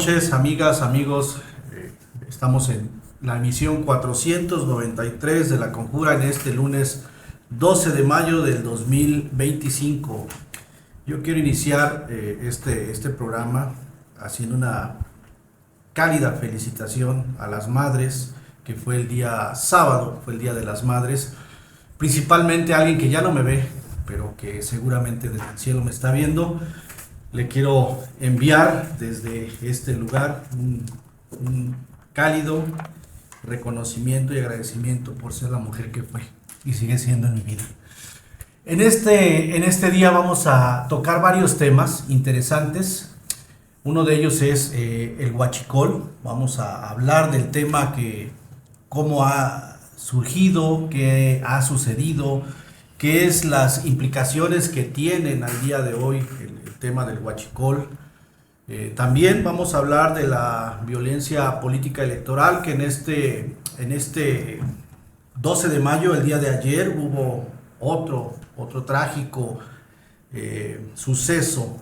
noches, amigas, amigos. Estamos en la emisión 493 de La Conjura en este lunes 12 de mayo del 2025. Yo quiero iniciar este programa haciendo una cálida felicitación a las madres, que fue el día sábado, fue el Día de las Madres. Principalmente a alguien que ya no me ve, pero que seguramente desde el cielo me está viendo. Le quiero enviar desde este lugar un cálido reconocimiento y agradecimiento por ser la mujer que fue y sigue siendo en mi vida. En este día vamos a tocar varios temas interesantes. Uno de ellos es el huachicol. Vamos a hablar del tema cómo ha surgido, qué ha sucedido, qué es las implicaciones que tienen al día de hoy el tema del huachicol. También vamos a hablar de la violencia política electoral, que en este 12 de mayo, el día de ayer, hubo otro trágico suceso.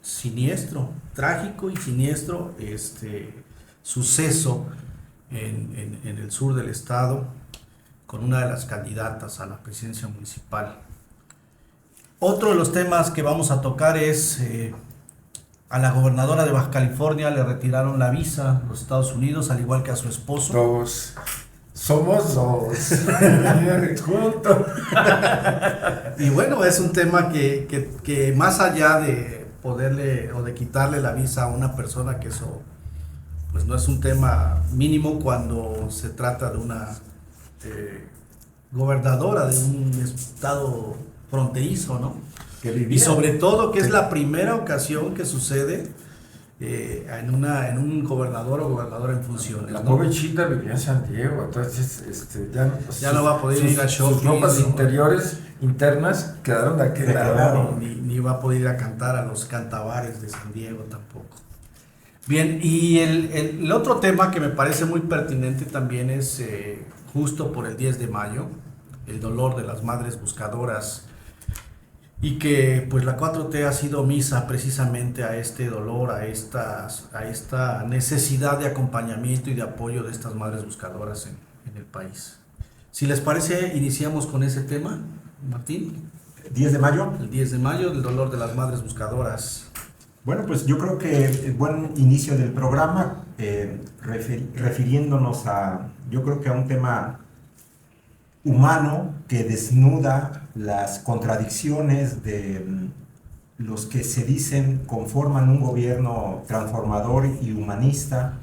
Siniestro, trágico y siniestro suceso en el sur del estado, con una de las candidatas a la presidencia municipal. Otro de los temas que vamos a tocar es a la gobernadora de Baja California le retiraron la visa a los Estados Unidos, al igual que a su esposo. Somos dos. Juntos. Y bueno, es un tema que más allá de poderle o de quitarle la visa a una persona, que eso pues no es un tema mínimo cuando se trata de una gobernadora de un estado fronterizo, ¿no? Y sobre todo que es la primera ocasión que sucede en un gobernador o gobernadora en funciones. La ¿no? pobre Chita vivía en San Diego, entonces ya no va a poder ir a shopping. Sus ropas internas quedaron de aquel lado. Ni va a poder ir a cantar a los cantabares de San Diego tampoco. Bien, y el otro tema que me parece muy pertinente también es justo por el 10 de mayo, el dolor de las madres buscadoras, y que pues la 4T ha sido omisa precisamente a este dolor, a esta necesidad de acompañamiento y de apoyo de estas madres buscadoras en el país. Si les parece, iniciamos con ese tema, Martín. 10 de mayo. El 10 de mayo, el dolor de las madres buscadoras. Bueno, pues yo creo que el buen inicio del programa, refiriéndonos yo creo que a un tema humano que desnuda las contradicciones de los que se dicen conforman un gobierno transformador y humanista,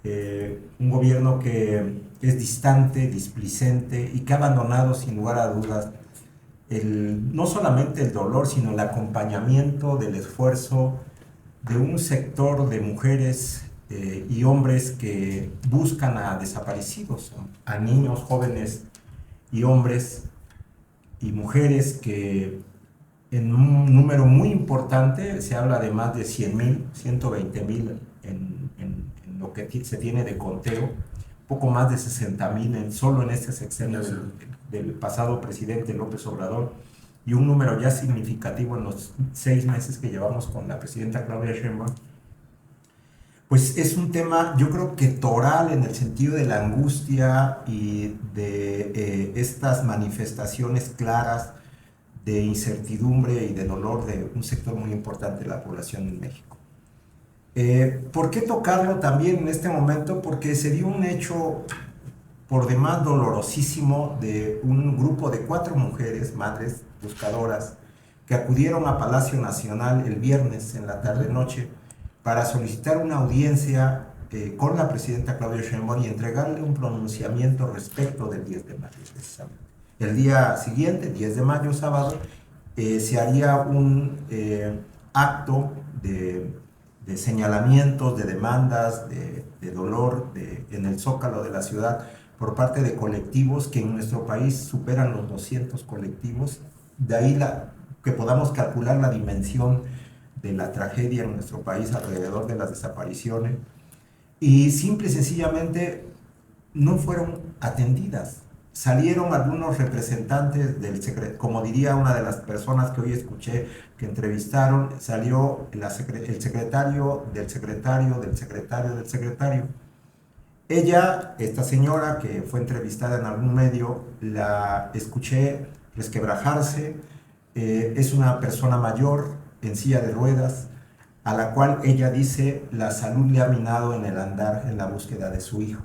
un gobierno que es distante, displicente y que ha abandonado sin lugar a dudas no solamente el dolor, sino el acompañamiento del esfuerzo de un sector de mujeres y hombres que buscan a desaparecidos, a niños, jóvenes y hombres y mujeres que en un número muy importante, se habla de más de 100,000, 120,000 en lo que se tiene de conteo, poco más de 60,000 solo en este sexenio del pasado presidente López Obrador, y un número ya significativo en los 6 meses que llevamos con la presidenta Claudia Sheinbaum. Pues es un tema, yo creo que toral, en el sentido de la angustia y de estas manifestaciones claras de incertidumbre y de dolor de un sector muy importante de la población en México. ¿Por qué tocarlo también en este momento? Porque se dio un hecho por demás dolorosísimo de un grupo de 4 mujeres, madres buscadoras, que acudieron a Palacio Nacional el viernes en la tarde-noche para solicitar una audiencia con la presidenta Claudia Sheinbaum y entregarle un pronunciamiento respecto del 10 de mayo, precisamente. El día siguiente, 10 de mayo, sábado, se haría un acto de señalamientos, de demandas, de dolor en el Zócalo de la ciudad por parte de colectivos que en nuestro país superan los 200 colectivos. De ahí que podamos calcular la dimensión de la tragedia en nuestro país alrededor de las desapariciones, y simple y sencillamente no fueron atendidas. salieron algunos representantes del secretario, como diría una de las personas que hoy escuché que entrevistaron, salió el secretario del secretario del secretario del secretario. Ella, esta señora que fue entrevistada en algún medio, la escuché resquebrajarse, es una persona mayor en silla de ruedas, a la cual ella dice la salud le ha minado en el andar en la búsqueda de su hijo,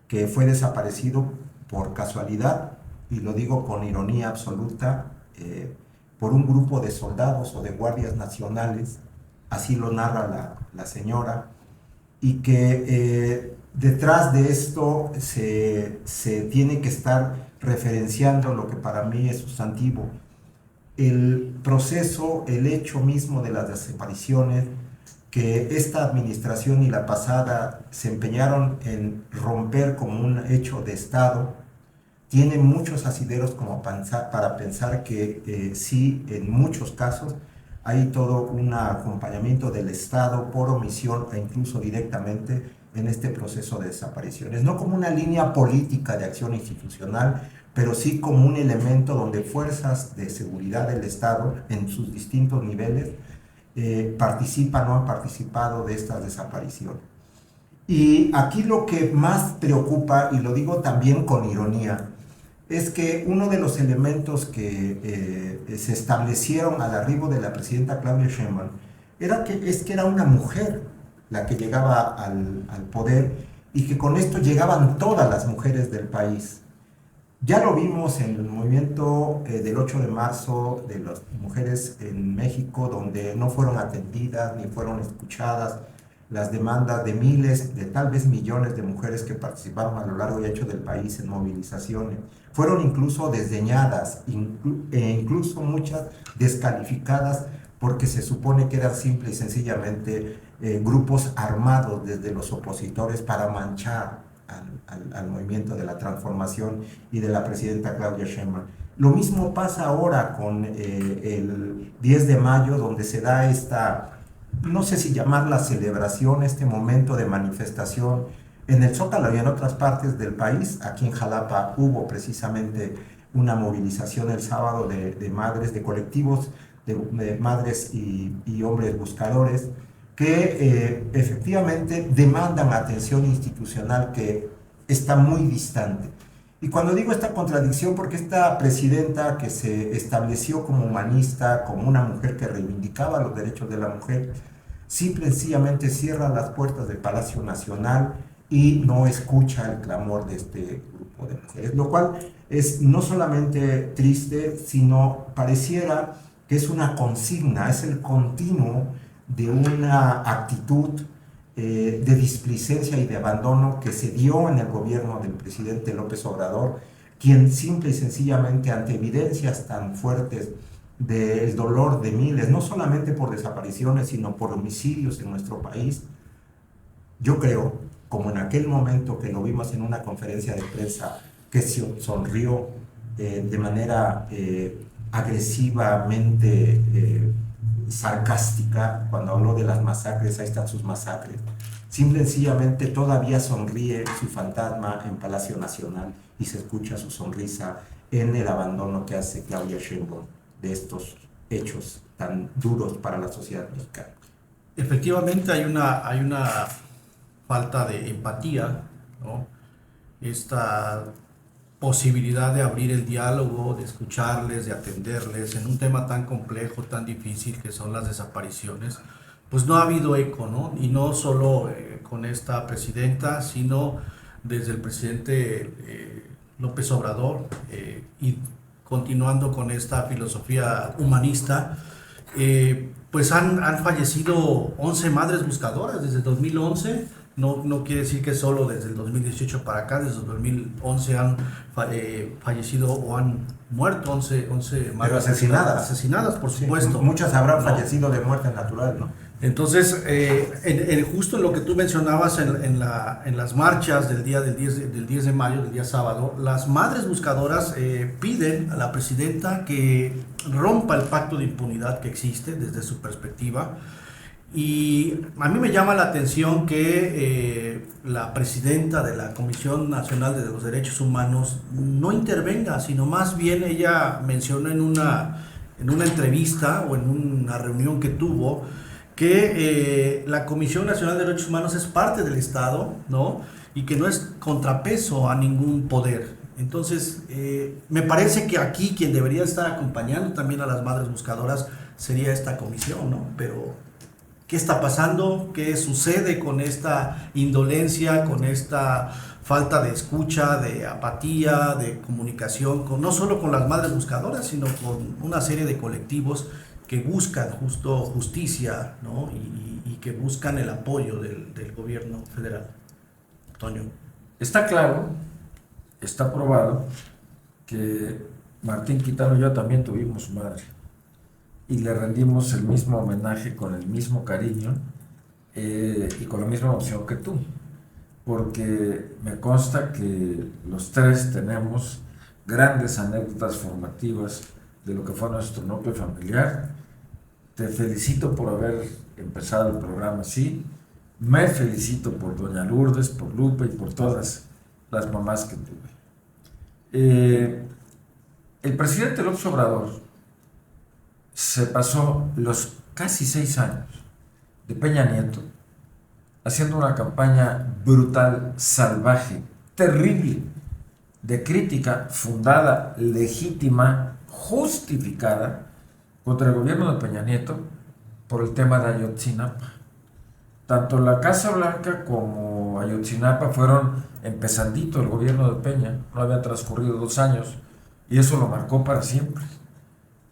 que fue desaparecido por casualidad, y lo digo con ironía absoluta, por un grupo de soldados o de guardias nacionales, así lo narra la señora, y que detrás de esto se tiene que estar referenciando lo que para mí es sustantivo, el proceso, el hecho mismo de las desapariciones, que esta administración y la pasada se empeñaron en romper como un hecho de Estado, tiene muchos asideros como para pensar que sí, en muchos casos, hay todo un acompañamiento del Estado por omisión e incluso directamente en este proceso de desapariciones. No como una línea política de acción institucional, pero sí como un elemento donde fuerzas de seguridad del Estado en sus distintos niveles participan o han participado de estas desapariciones. Y aquí lo que más preocupa, y lo digo también con ironía, es que uno de los elementos que se establecieron al arribo de la presidenta Claudia Sheinbaum es que era una mujer la que llegaba al poder, y que con esto llegaban todas las mujeres del país. Ya lo vimos en el movimiento del 8 de marzo de las mujeres en México, donde no fueron atendidas ni fueron escuchadas las demandas de miles, de tal vez millones de mujeres que participaron a lo largo y ancho del país en movilizaciones. Fueron incluso desdeñadas, incluso muchas descalificadas, porque se supone que eran simple y sencillamente grupos armados desde los opositores para manchar al movimiento de la transformación y de la presidenta Claudia Sheinbaum. Lo mismo pasa ahora con el 10 de mayo, donde se da esta, no sé si llamarla celebración, este momento de manifestación en el Zócalo y en otras partes del país. Aquí en Jalapa hubo precisamente una movilización el sábado de madres, de colectivos de madres y hombres buscadores, que efectivamente demandan atención institucional que está muy distante. Y cuando digo esta contradicción, porque esta presidenta que se estableció como humanista, como una mujer que reivindicaba los derechos de la mujer, simple y sencillamente cierra las puertas del Palacio Nacional y no escucha el clamor de este grupo de mujeres, lo cual es no solamente triste, sino pareciera que es una consigna, es el continuo de una actitud de displicencia y de abandono que se dio en el gobierno del presidente López Obrador, quien simple y sencillamente, ante evidencias tan fuertes del dolor de miles, no solamente por desapariciones, sino por homicidios en nuestro país, yo creo, como en aquel momento que lo vimos en una conferencia de prensa, que sonrió de manera agresivamente sarcástica cuando habló de las masacres, ahí están sus masacres. Simple y sencillamente todavía sonríe su fantasma en Palacio Nacional y se escucha su sonrisa en el abandono que hace Claudia Sheinbaum de estos hechos tan duros para la sociedad mexicana. Efectivamente hay una falta de empatía, ¿no? Esta posibilidad de abrir el diálogo, de escucharles, de atenderles en un tema tan complejo, tan difícil que son las desapariciones, pues no ha habido eco, ¿no? Y no solo con esta presidenta, sino desde el presidente López Obrador, y continuando con esta filosofía humanista, pues han fallecido 11 madres buscadoras desde 2011. No quiere decir que solo desde el 2018 para acá, desde el 2011 han fallecido o han muerto 11 madres asesinadas, por supuesto. Sí, muchas habrán fallecido de muerte natural, ¿no? Entonces, justo en lo que tú mencionabas en las marchas del 10 de mayo, del día sábado, las madres buscadoras piden a la presidenta que rompa el pacto de impunidad que existe desde su perspectiva, Y a mí me llama la atención que la presidenta de la Comisión Nacional de los Derechos Humanos no intervenga, sino más bien ella mencionó en una entrevista o en una reunión que tuvo que la Comisión Nacional de Derechos Humanos es parte del Estado, ¿no? Y que no es contrapeso a ningún poder. Entonces, me parece que aquí quien debería estar acompañando también a las madres buscadoras sería esta comisión, ¿no? Pero ¿qué está pasando? ¿Qué sucede con esta indolencia, con esta falta de escucha, de apatía, de comunicación, no solo con las madres buscadoras, sino con una serie de colectivos que buscan justicia, ¿no? Y que buscan el apoyo del gobierno federal? Toño. Está claro, está probado que Martín Quintano y yo también tuvimos madre y le rendimos el mismo homenaje con el mismo cariño y con la misma emoción que tú, porque me consta que los tres tenemos grandes anécdotas formativas de lo que fue nuestro núcleo familiar. Te felicito por haber empezado el programa así. Me felicito por doña Lourdes, por Lupe y por todas las mamás que tuve. El presidente López Obrador se pasó los casi 6 años de Peña Nieto haciendo una campaña brutal, salvaje, terrible, de crítica fundada, legítima, justificada contra el gobierno de Peña Nieto por el tema de Ayotzinapa. Tanto la Casa Blanca como Ayotzinapa fueron empezandito el gobierno de Peña, no había transcurrido 2 años, y eso lo marcó para siempre.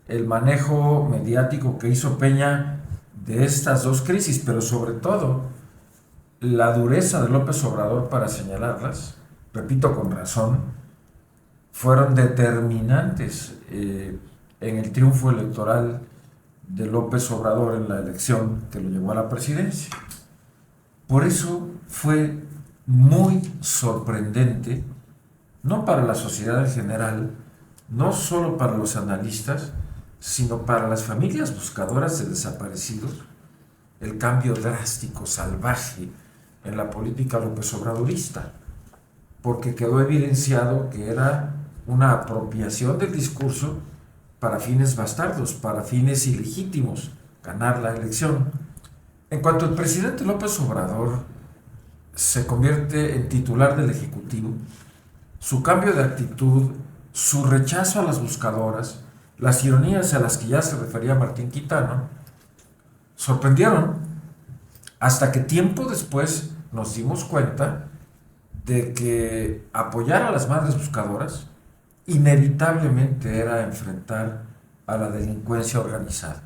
El manejo mediático que hizo Peña de estas dos crisis, pero sobre todo la dureza de López Obrador para señalarlas, repito con razón, fueron determinantes en el triunfo electoral de López Obrador en la elección que lo llevó a la presidencia. Por eso fue muy sorprendente, no para la sociedad en general, no solo para los analistas, sino para las familias buscadoras de desaparecidos, el cambio drástico, salvaje en la política López Obradorista, porque quedó evidenciado que era una apropiación del discurso para fines bastardos, para fines ilegítimos, ganar la elección. En cuanto el presidente López Obrador se convierte en titular del Ejecutivo, su cambio de actitud, su rechazo a las buscadoras, las ironías a las que ya se refería Martín Quintano, sorprendieron hasta que tiempo después nos dimos cuenta de que apoyar a las madres buscadoras inevitablemente era enfrentar a la delincuencia organizada.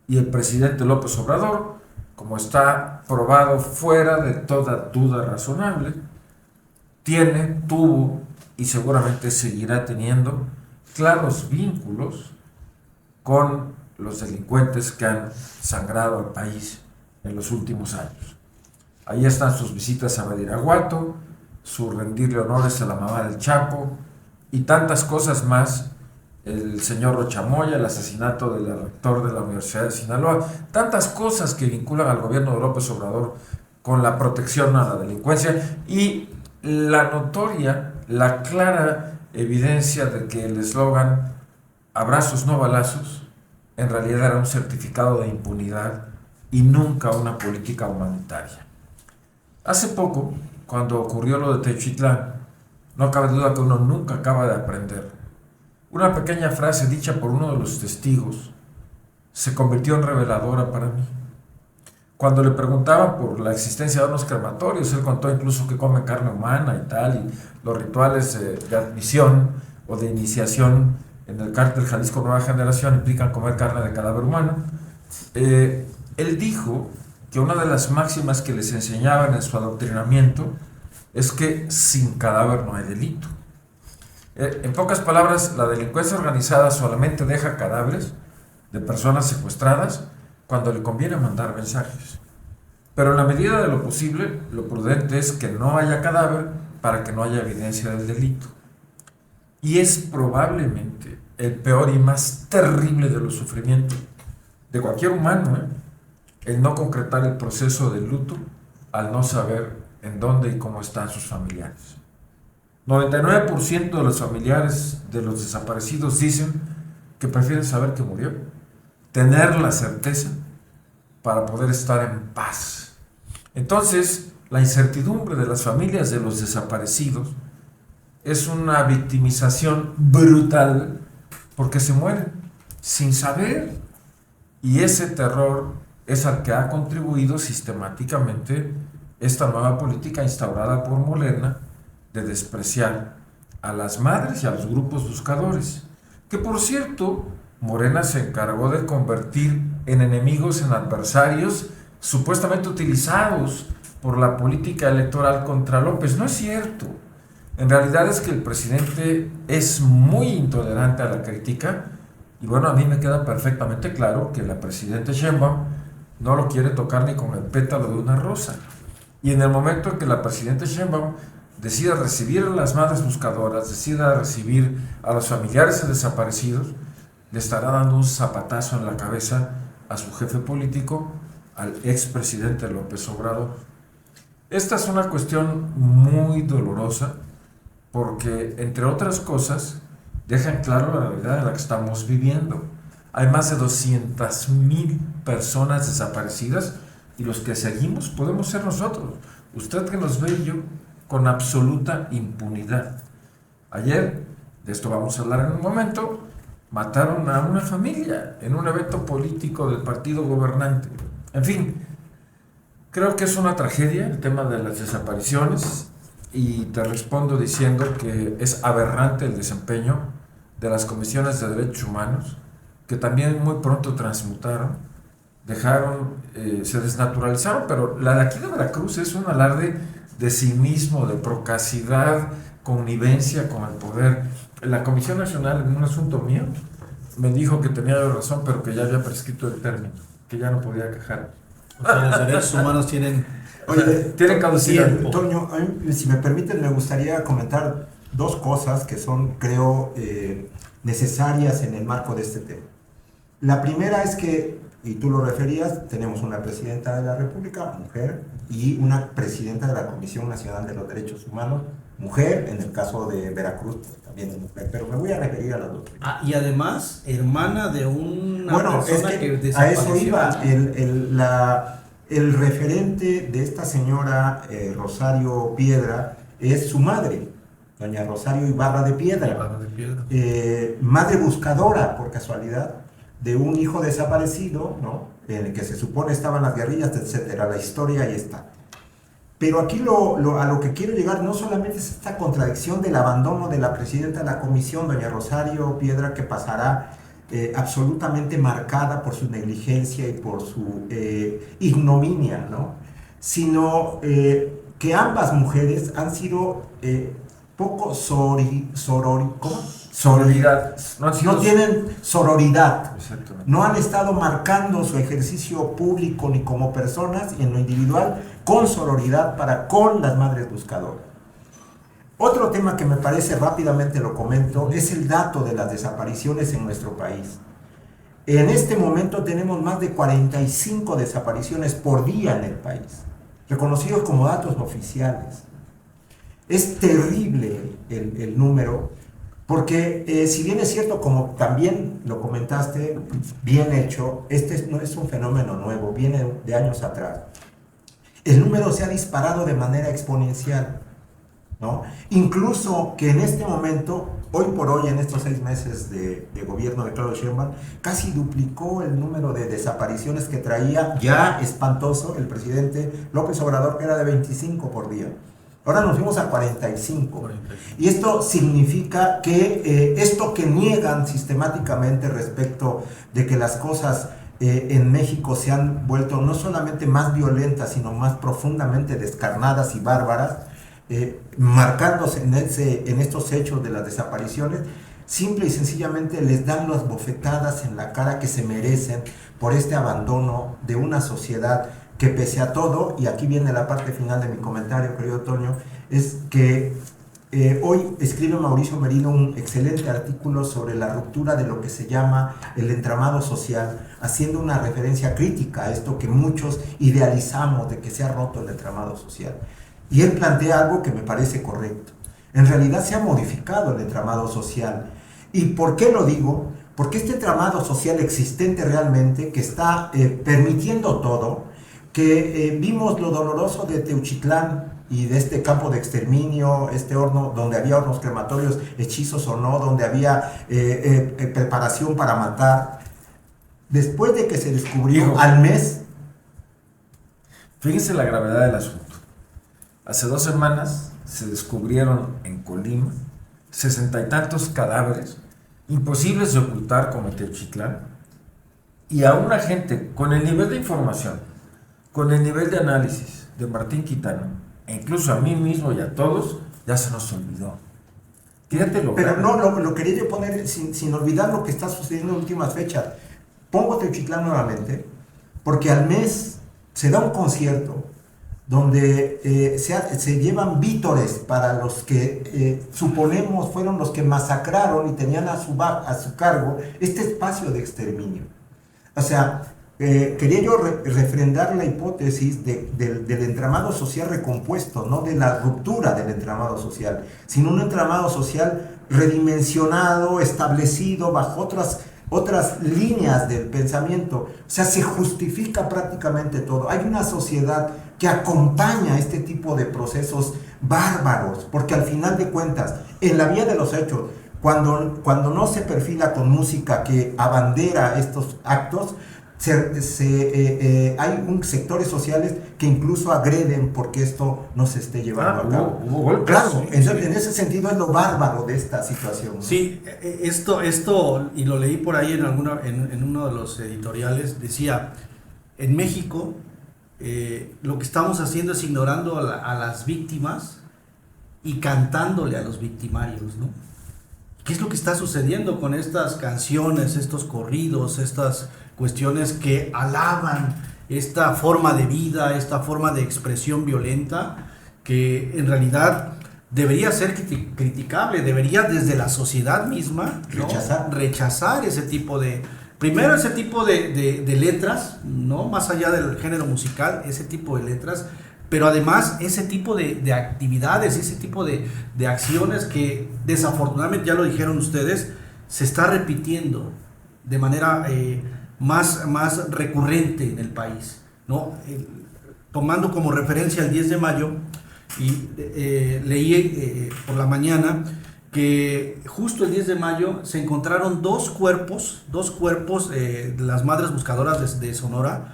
Y el presidente López Obrador, como está probado fuera de toda duda razonable, tuvo y seguramente seguirá teniendo claros vínculos con los delincuentes que han sangrado al país en los últimos años. Ahí están sus visitas a Badiraguato, su rendirle honores a la mamá del Chapo y tantas cosas más. El señor Rochamoya, el asesinato del rector de la Universidad de Sinaloa, tantas cosas que vinculan al gobierno de López Obrador con la protección a la delincuencia y la notoria, la clara evidencia de que el eslogan "abrazos no balazos" en realidad era un certificado de impunidad y nunca una política humanitaria. Hace poco, cuando ocurrió lo de Techitlán, no cabe duda que uno nunca acaba de aprender. Una pequeña frase dicha por uno de los testigos se convirtió en reveladora para mí. Cuando le preguntaban por la existencia de hornos crematorios, él contó incluso que come carne humana y tal, y los rituales de admisión o de iniciación en el cártel Jalisco Nueva Generación implican comer carne de cadáver humano. Él dijo que una de las máximas que les enseñaban en su adoctrinamiento es que sin cadáver no hay delito. En pocas palabras, la delincuencia organizada solamente deja cadáveres de personas secuestradas cuando le conviene mandar mensajes. Pero en la medida de lo posible, lo prudente es que no haya cadáver para que no haya evidencia del delito. Y es probablemente el peor y más terrible de los sufrimientos de cualquier humano, el no concretar el proceso de luto al no saber en dónde y cómo están sus familiares. 99% de los familiares de los desaparecidos dicen que prefieren saber que murió, tener la certeza para poder estar en paz. Entonces, la incertidumbre de las familias de los desaparecidos es una victimización brutal porque se mueren sin saber, y ese terror es al que ha contribuido sistemáticamente esta nueva política instaurada por Morena de despreciar a las madres y a los grupos buscadores, que por cierto Morena se encargó de convertir en enemigos, en adversarios supuestamente utilizados por la política electoral contra López. No es cierto. En realidad es que el presidente es muy intolerante a la crítica, y bueno, a mí me queda perfectamente claro que la presidenta Sheinbaum no lo quiere tocar ni con el pétalo de una rosa. Y en el momento en que la presidenta Sheinbaum decida recibir a las madres buscadoras, decida recibir a los familiares desaparecidos, le estará dando un zapatazo en la cabeza a su jefe político, al expresidente López Obrador. Esta es una cuestión muy dolorosa porque, entre otras cosas, dejan claro la realidad en la que estamos viviendo. Hay más de 200,000 personas desaparecidas, y los que seguimos podemos ser nosotros, usted que nos ve y yo, con absoluta impunidad. Ayer, de esto vamos a hablar en un momento, mataron a una familia en un evento político del partido gobernante. En fin, creo que es una tragedia el tema de las desapariciones, y te respondo diciendo que es aberrante el desempeño de las comisiones de derechos humanos, que también muy pronto transmutaron, se desnaturalizaron, pero la de aquí de Veracruz es un alarde de cinismo, de procacidad, connivencia con el poder. La Comisión Nacional, en un asunto mío, me dijo que tenía razón, pero que ya había prescrito el término, que ya no podía quejar. O sea, los derechos humanos tienen caducidad. Sí, Toño, si me permiten, me gustaría comentar dos cosas que son, creo, necesarias en el marco de este tema. La primera es que, y tú lo referías, tenemos una presidenta de la República, mujer, y una presidenta de la Comisión Nacional de los Derechos Humanos, mujer. En el caso de Veracruz, pues, también es mujer, pero me voy a referir a las dos. Y además, hermana de una bueno, persona es que a desapareció. eso iba. El referente de esta señora Rosario Piedra es su madre, doña Rosario Ibarra de Piedra, madre buscadora, por casualidad, de un hijo desaparecido, ¿no? En el que se supone estaban las guerrillas, etcétera. La historia ahí está. Pero aquí a lo que quiero llegar no solamente es esta contradicción del abandono de la presidenta de la comisión, doña Rosario Piedra, que pasará absolutamente marcada por su negligencia y por su ignominia, ¿no? Sino que ambas mujeres han sido poco Sororidad. No tienen sororidad. Exactamente. No han estado marcando su ejercicio público ni como personas y en lo individual con sororidad para con las madres buscadoras. Otro tema que me parece, rápidamente lo comento, es el dato de las desapariciones en nuestro país. En este momento tenemos más de 45 desapariciones por día en el país, reconocidos como datos oficiales. Es terrible el número, porque si bien es cierto, como también lo comentaste, bien hecho, este no es un fenómeno nuevo, viene de años atrás. El número se ha disparado de manera exponencial, ¿no? Incluso que en este momento, hoy por hoy, en estos 6 meses de gobierno de Claudio Sheinbaum, casi duplicó el número de desapariciones que traía, ya espantoso, el presidente López Obrador, que era de 25 por día. Ahora nos fuimos a 45. Y esto significa que esto que niegan sistemáticamente respecto de que las cosas en México se han vuelto no solamente más violentas, sino más profundamente descarnadas y bárbaras, marcándose en estos hechos de las desapariciones, simple y sencillamente les dan las bofetadas en la cara que se merecen por este abandono de una sociedad que, pese a todo, y aquí viene la parte final de mi comentario, querido Toño, es que Hoy escribe Mauricio Merino un excelente artículo sobre la ruptura de lo que se llama el entramado social, haciendo una referencia crítica a esto que muchos idealizamos de que se ha roto el entramado social. Y él plantea algo que me parece correcto. En realidad se ha modificado el entramado social. ¿Y por qué lo digo? Porque este entramado social existente realmente, que está permitiendo todo, que vimos lo doloroso de Teuchitlán y de este campo de exterminio, este horno donde había hornos crematorios, hechizos o no, donde había preparación para matar. Después de que se descubrió al mes... Fíjense la gravedad del asunto. Hace 2 semanas se descubrieron en Colima 60 y tantos cadáveres imposibles de ocultar como en Teuchitlán, y a una gente con el nivel de información, con el nivel de análisis de Martín Quitano, e incluso a mí mismo y a todos, ya se nos olvidó. Fíjate lo Pero grave. no, lo quería yo poner sin olvidar lo que está sucediendo en últimas fechas. Pongo Teuchitlán nuevamente, porque al mes se da un concierto donde se llevan vítores para los que suponemos fueron los que masacraron y tenían a su cargo este espacio de exterminio. O sea, quería yo refrendar la hipótesis del entramado social recompuesto, no de la ruptura del entramado social, sino un entramado social redimensionado, establecido bajo otras líneas del pensamiento. O sea, se justifica prácticamente todo. Hay una sociedad que acompaña este tipo de procesos bárbaros, porque al final de cuentas, en la vía de los hechos, cuando no se perfila con música que abandera estos actos, hay sectores sociales que incluso agreden porque esto no se esté llevando a cabo. Hubo golpes. Claro, en ese sentido es lo bárbaro de esta situación, ¿no? Sí, esto, y lo leí por ahí en uno de los editoriales, decía, en México lo que estamos haciendo es ignorando a las víctimas y cantándole a los victimarios, ¿no? ¿Qué es lo que está sucediendo con estas canciones, estos corridos, estas cuestiones que alaban esta forma de vida, esta forma de expresión violenta, que en realidad debería ser criticable, debería desde la sociedad misma, ¿no?, rechazar ese tipo de, primero ese tipo de letras, ¿no?, más allá del género musical, ese tipo de letras, pero además ese tipo de actividades, ese tipo de acciones que desafortunadamente, ya lo dijeron ustedes, se está repitiendo de manera más recurrente en el país, ¿no? Tomando como referencia el 10 de mayo, y leí por la mañana que justo el 10 de mayo se encontraron dos cuerpos de las Madres Buscadoras de Sonora,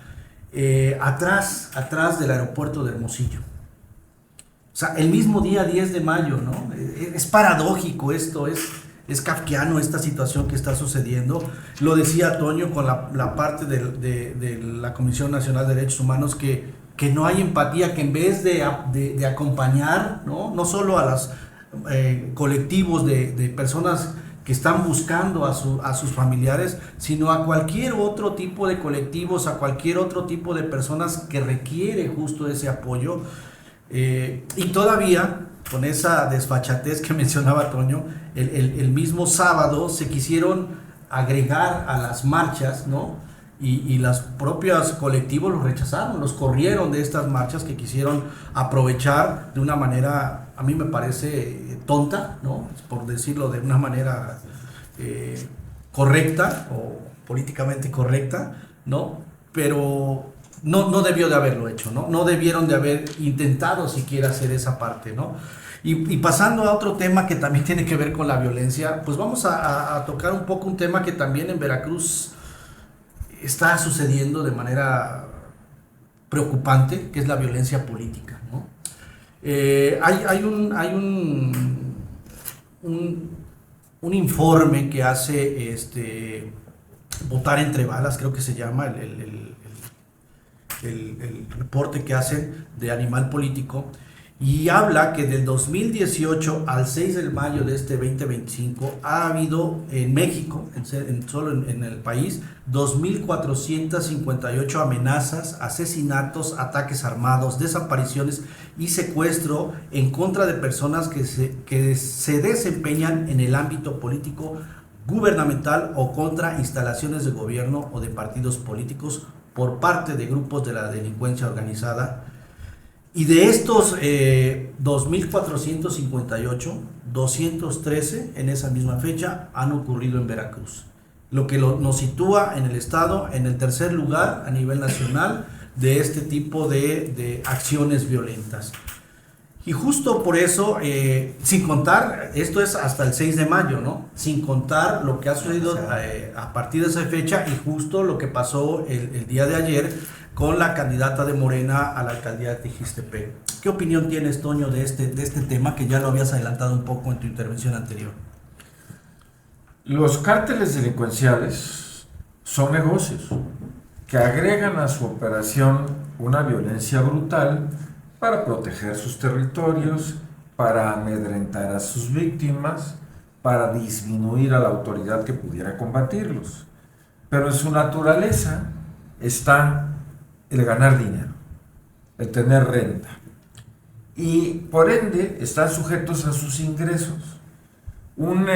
atrás del aeropuerto de Hermosillo. O sea, el mismo día 10 de mayo, ¿no? Es paradójico esto, es kafkiano esta situación que está sucediendo. Lo decía Toño con la parte de la Comisión Nacional de Derechos Humanos, que no hay empatía, que en vez de acompañar, no solo a los colectivos de personas que están buscando a sus familiares, sino a cualquier otro tipo de colectivos, a cualquier otro tipo de personas que requiere justo ese apoyo. Y todavía, con esa desfachatez que mencionaba Toño, el mismo sábado se quisieron agregar a las marchas, ¿no? Y los propios colectivos los rechazaron, los corrieron de estas marchas que quisieron aprovechar de una manera, a mí me parece tonta, ¿no?, por decirlo de una manera correcta o políticamente correcta, ¿no? Pero no debió de haberlo hecho, ¿no? No debieron de haber intentado siquiera hacer esa parte, ¿no? Y pasando a otro tema que también tiene que ver con la violencia, pues vamos a tocar un poco un tema que también en Veracruz está sucediendo de manera preocupante, que es la violencia política, ¿no? Hay un informe que hace Votar entre balas, creo que se llama el reporte que hacen de Animal Político, y habla que del 2018 al 6 de mayo de este 2025 ha habido en México, solo en el país, 2.458 amenazas, asesinatos, ataques armados, desapariciones y secuestro en contra de personas que se desempeñan en el ámbito político, gubernamental o contra instalaciones de gobierno o de partidos políticos por parte de grupos de la delincuencia organizada. Y de estos 2.458, 213 en esa misma fecha han ocurrido en Veracruz, lo que nos sitúa en el estado en el tercer lugar a nivel nacional de este tipo de acciones violentas. Y justo por eso, sin contar, esto es hasta el 6 de mayo, ¿no? Sin contar lo que ha sucedido a partir de esa fecha y justo lo que pasó el día de ayer con la candidata de Morena a la alcaldía de Tejistepec. ¿Qué opinión tienes, Toño, de este tema que ya lo habías adelantado un poco en tu intervención anterior? Los cárteles delincuenciales son negocios que agregan a su operación una violencia brutal para proteger sus territorios, para amedrentar a sus víctimas, para disminuir a la autoridad que pudiera combatirlos. Pero en su naturaleza está el ganar dinero, el tener renta, y por ende están sujetos a sus ingresos. Un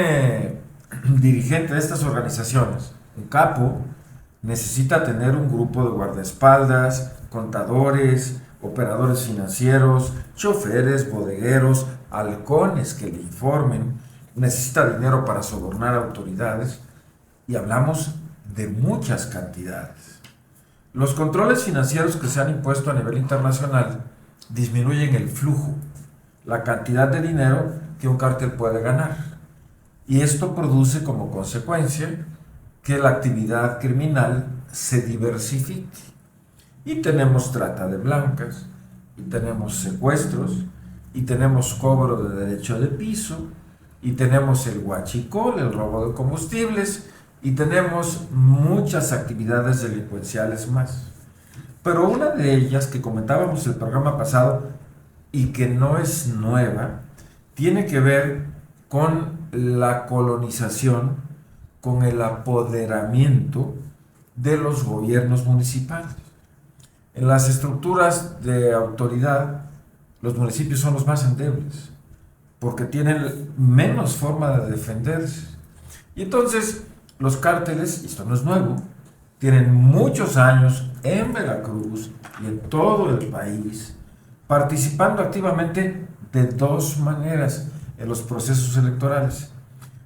dirigente de estas organizaciones, un capo, necesita tener un grupo de guardaespaldas, contadores, operadores financieros, choferes, bodegueros, halcones que le informen, necesita dinero para sobornar autoridades, y hablamos de muchas cantidades. Los controles financieros que se han impuesto a nivel internacional disminuyen el flujo, la cantidad de dinero que un cártel puede ganar. Y esto produce como consecuencia que la actividad criminal se diversifique. Y tenemos trata de blancas, y tenemos secuestros, y tenemos cobro de derecho de piso, y tenemos el huachicol, el robo de combustibles, y tenemos muchas actividades delincuenciales más. Pero una de ellas que comentábamos el programa pasado y que no es nueva, tiene que ver con la colonización, con el apoderamiento de los gobiernos municipales. En las estructuras de autoridad, los municipios son los más endebles, porque tienen menos forma de defenderse. Y entonces los cárteles, y esto no es nuevo, tienen muchos años en Veracruz y en todo el país participando activamente de dos maneras en los procesos electorales.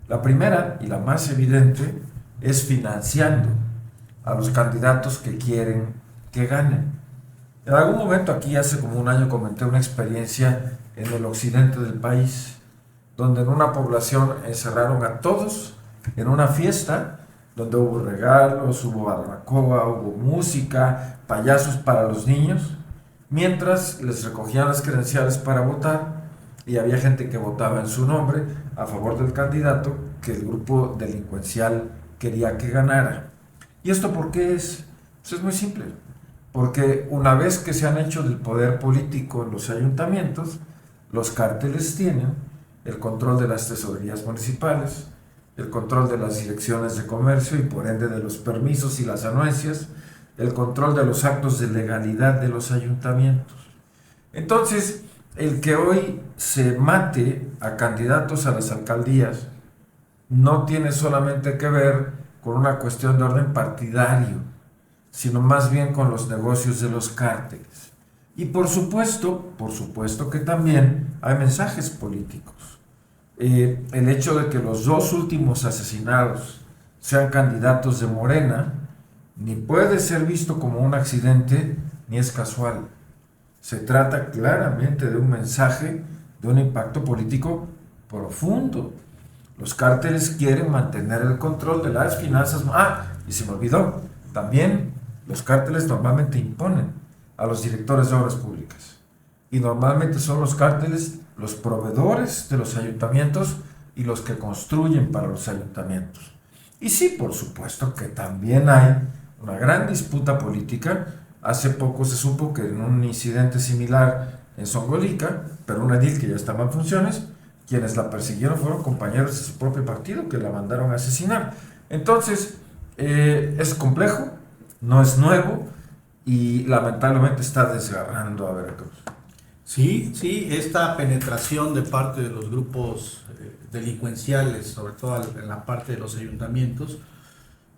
La primera y la más evidente es financiando a los candidatos que quieren que ganen. En algún momento aquí hace como un año comenté una experiencia en el occidente del país, donde en una población encerraron a todos en una fiesta donde hubo regalos, hubo barbacoa, hubo música, payasos para los niños, mientras les recogían las credenciales para votar, y había gente que votaba en su nombre a favor del candidato que el grupo delincuencial quería que ganara. ¿Y esto por qué es? Pues es muy simple, porque una vez que se han hecho del poder político en los ayuntamientos, los cárteles tienen el control de las tesorerías municipales, el control de las direcciones de comercio y por ende de los permisos y las anuencias, el control de los actos de legalidad de los ayuntamientos. Entonces, el que hoy se mate a candidatos a las alcaldías no tiene solamente que ver con una cuestión de orden partidario, sino más bien con los negocios de los cárteles. Y por supuesto que también hay mensajes políticos. El hecho de que los dos últimos asesinados sean candidatos de Morena ni puede ser visto como un accidente ni es casual. Se trata claramente de un mensaje de un impacto político profundo. Los cárteles quieren mantener el control de las finanzas. Y se me olvidó, también los cárteles normalmente imponen a los directores de obras públicas. Y normalmente son los cárteles los proveedores de los ayuntamientos y los que construyen para los ayuntamientos. Y sí, por supuesto que también hay una gran disputa política. Hace poco se supo que en un incidente similar en Zongolica, pero un edil que ya estaba en funciones. Quienes la persiguieron fueron compañeros de su propio partido que la mandaron a asesinar. Entonces, es complejo, no es nuevo y lamentablemente está desgarrando a Veracruz. Sí, sí, esta penetración de parte de los grupos delincuenciales, sobre todo en la parte de los ayuntamientos,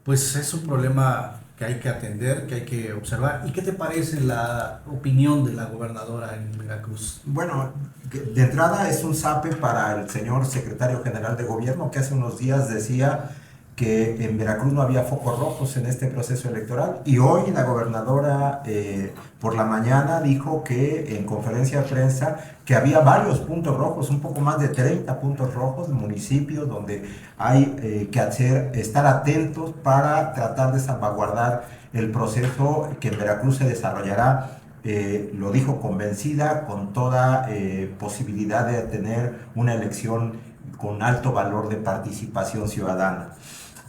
pues es un problema que hay que atender, que hay que observar. ¿Y qué te parece la opinión de la gobernadora en Veracruz? Bueno, de entrada es un zape para el señor secretario general de gobierno que hace unos días decía que en Veracruz no había focos rojos en este proceso electoral, y hoy la gobernadora por la mañana dijo que en conferencia de prensa que había varios puntos rojos, un poco más de 30 puntos rojos de municipios donde hay que estar atentos para tratar de salvaguardar el proceso que en Veracruz se desarrollará. Lo dijo convencida, con toda posibilidad de tener una elección con alto valor de participación ciudadana.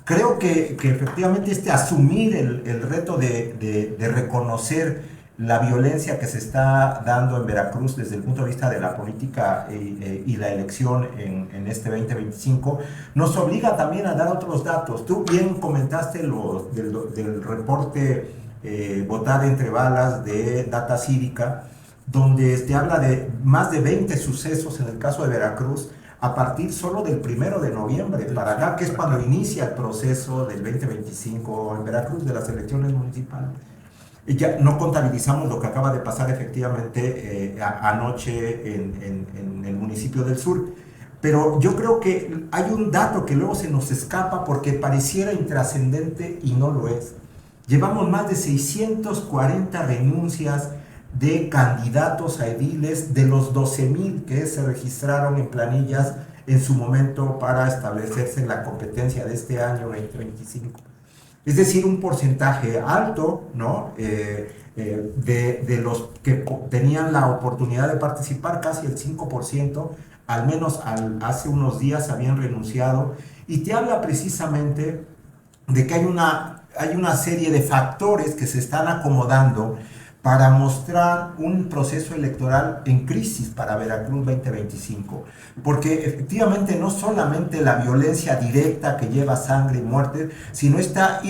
Creo que efectivamente asumir el reto de reconocer la violencia que se está dando en Veracruz desde el punto de vista de la política y la elección en este 2025, nos obliga también a dar otros datos. Tú bien comentaste del reporte Votar entre balas de Data Cívica, donde habla de más de 20 sucesos en el caso de Veracruz, a partir solo del 1 de noviembre para acá, que es cuando inicia el proceso del 2025 en Veracruz de las elecciones municipales. Y ya no contabilizamos lo que acaba de pasar efectivamente anoche en el municipio del sur. Pero yo creo que hay un dato que luego se nos escapa porque pareciera intrascendente y no lo es. Llevamos más de 640 renuncias de candidatos a ediles de los 12,000 que se registraron en planillas en su momento para establecerse la competencia de este año 2025. Es decir, un porcentaje alto, ¿no? De los que tenían la oportunidad de participar, casi el 5%, al menos hace unos días habían renunciado, y te habla precisamente de que hay una serie de factores que se están acomodando para mostrar un proceso electoral en crisis para Veracruz 2025. Porque efectivamente no solamente la violencia directa que lleva sangre y muerte, sino esta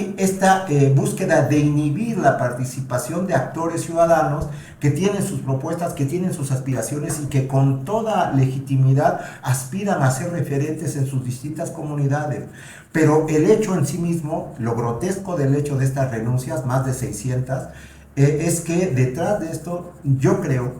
búsqueda de inhibir la participación de actores ciudadanos que tienen sus propuestas, que tienen sus aspiraciones y que con toda legitimidad aspiran a ser referentes en sus distintas comunidades. Pero el hecho en sí mismo, lo grotesco del hecho de estas renuncias, más de 600, es que detrás de esto yo creo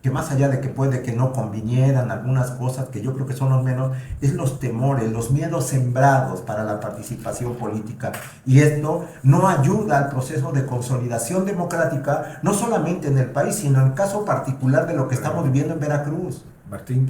que más allá de que puede que no convinieran algunas cosas que yo creo que son los menos, es los temores, los miedos sembrados para la participación política, y esto no ayuda al proceso de consolidación democrática, no solamente en el país, sino en el caso particular de lo que estamos viviendo en Veracruz. Martín,